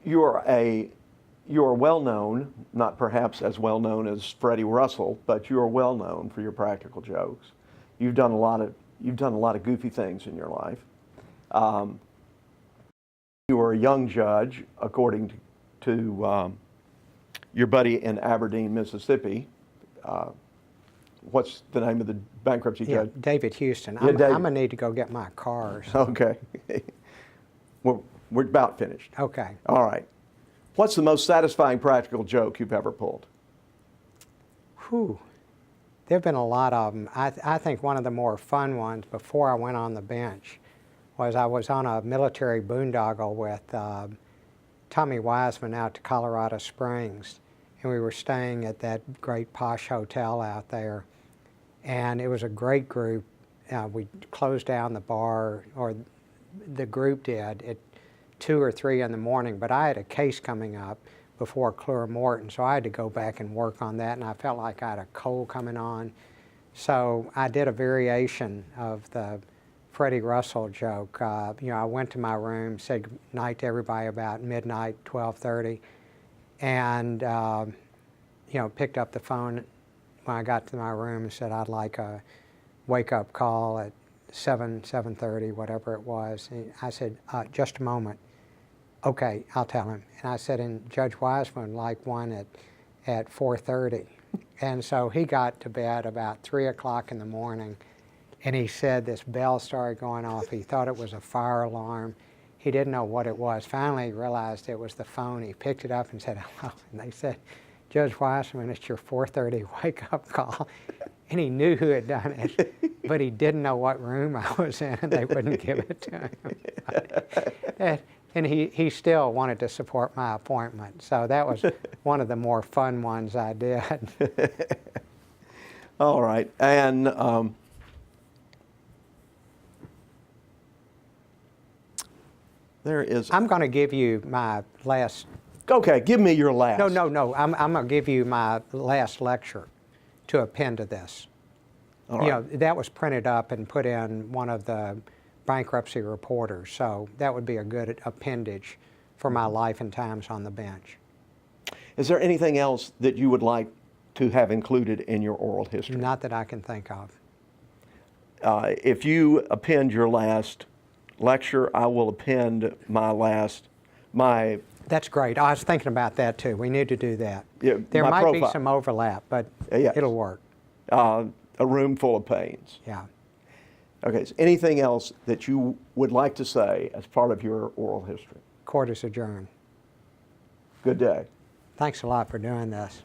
You're well known, not perhaps as well known as Freddie Russell, but you are well known for your practical jokes. You've done a lot of goofy things in your life. You were a young judge, according to your buddy in Aberdeen, Mississippi. What's the name of the bankruptcy judge? David Houston. Yeah, I'm going to need to go get my cars. Okay. We're about finished. Okay. All right. What's the most satisfying practical joke you've ever pulled? Whew. There have been a lot of them. I think one of the more fun ones before I went on the bench was I was on a military boondoggle with Tommy Wiseman out to Colorado Springs, and we were staying at that great posh hotel out there, and it was a great group. We closed down the bar, or the group did, at 2 or 3 in the morning, but I had a case coming up before Clure Morton, so I had to go back and work on that, and I felt like I had a cold coming on. So I did a variation of the Freddie Russell joke. You know, I went to my room, said good night to everybody about midnight, 12:30, and you know, picked up the phone when I got to my room and said I'd like a wake-up call at 7:30, whatever it was. And I said, just a moment. Okay, I'll tell him. And I said, and Judge Wiseman like one at 4:30. And so he got to bed about 3 o'clock in the morning, and he said this bell started going off. He thought it was a fire alarm. He didn't know what it was. Finally, he realized it was the phone. He picked it up and said, hello. And they said, Judge Wiseman, it's your 4:30 wake-up call. And he knew who had done it, but he didn't know what room I was in, and they wouldn't give it to him. And he still wanted to support my appointment. So that was one of the more fun ones I did. All right. And there is... I'm going to give you my last... Okay, give me your last. No. I'm going to give you my last lecture to append to this. All right. You know, that was printed up and put in one of the bankruptcy reporters, so that would be a good appendage for my life and times on the bench. Is there anything else that you would like to have included in your oral history? Not that I can think of. If you append your last lecture, I will append my That's great. I was thinking about that too. We need to do that. Yeah, there my might profile. be some overlap, but Yes. it'll work. A room full of Paines. Yeah. Okay, is anything else that you would like to say as part of your oral history? Court is adjourned. Good day. Thanks a lot for doing this.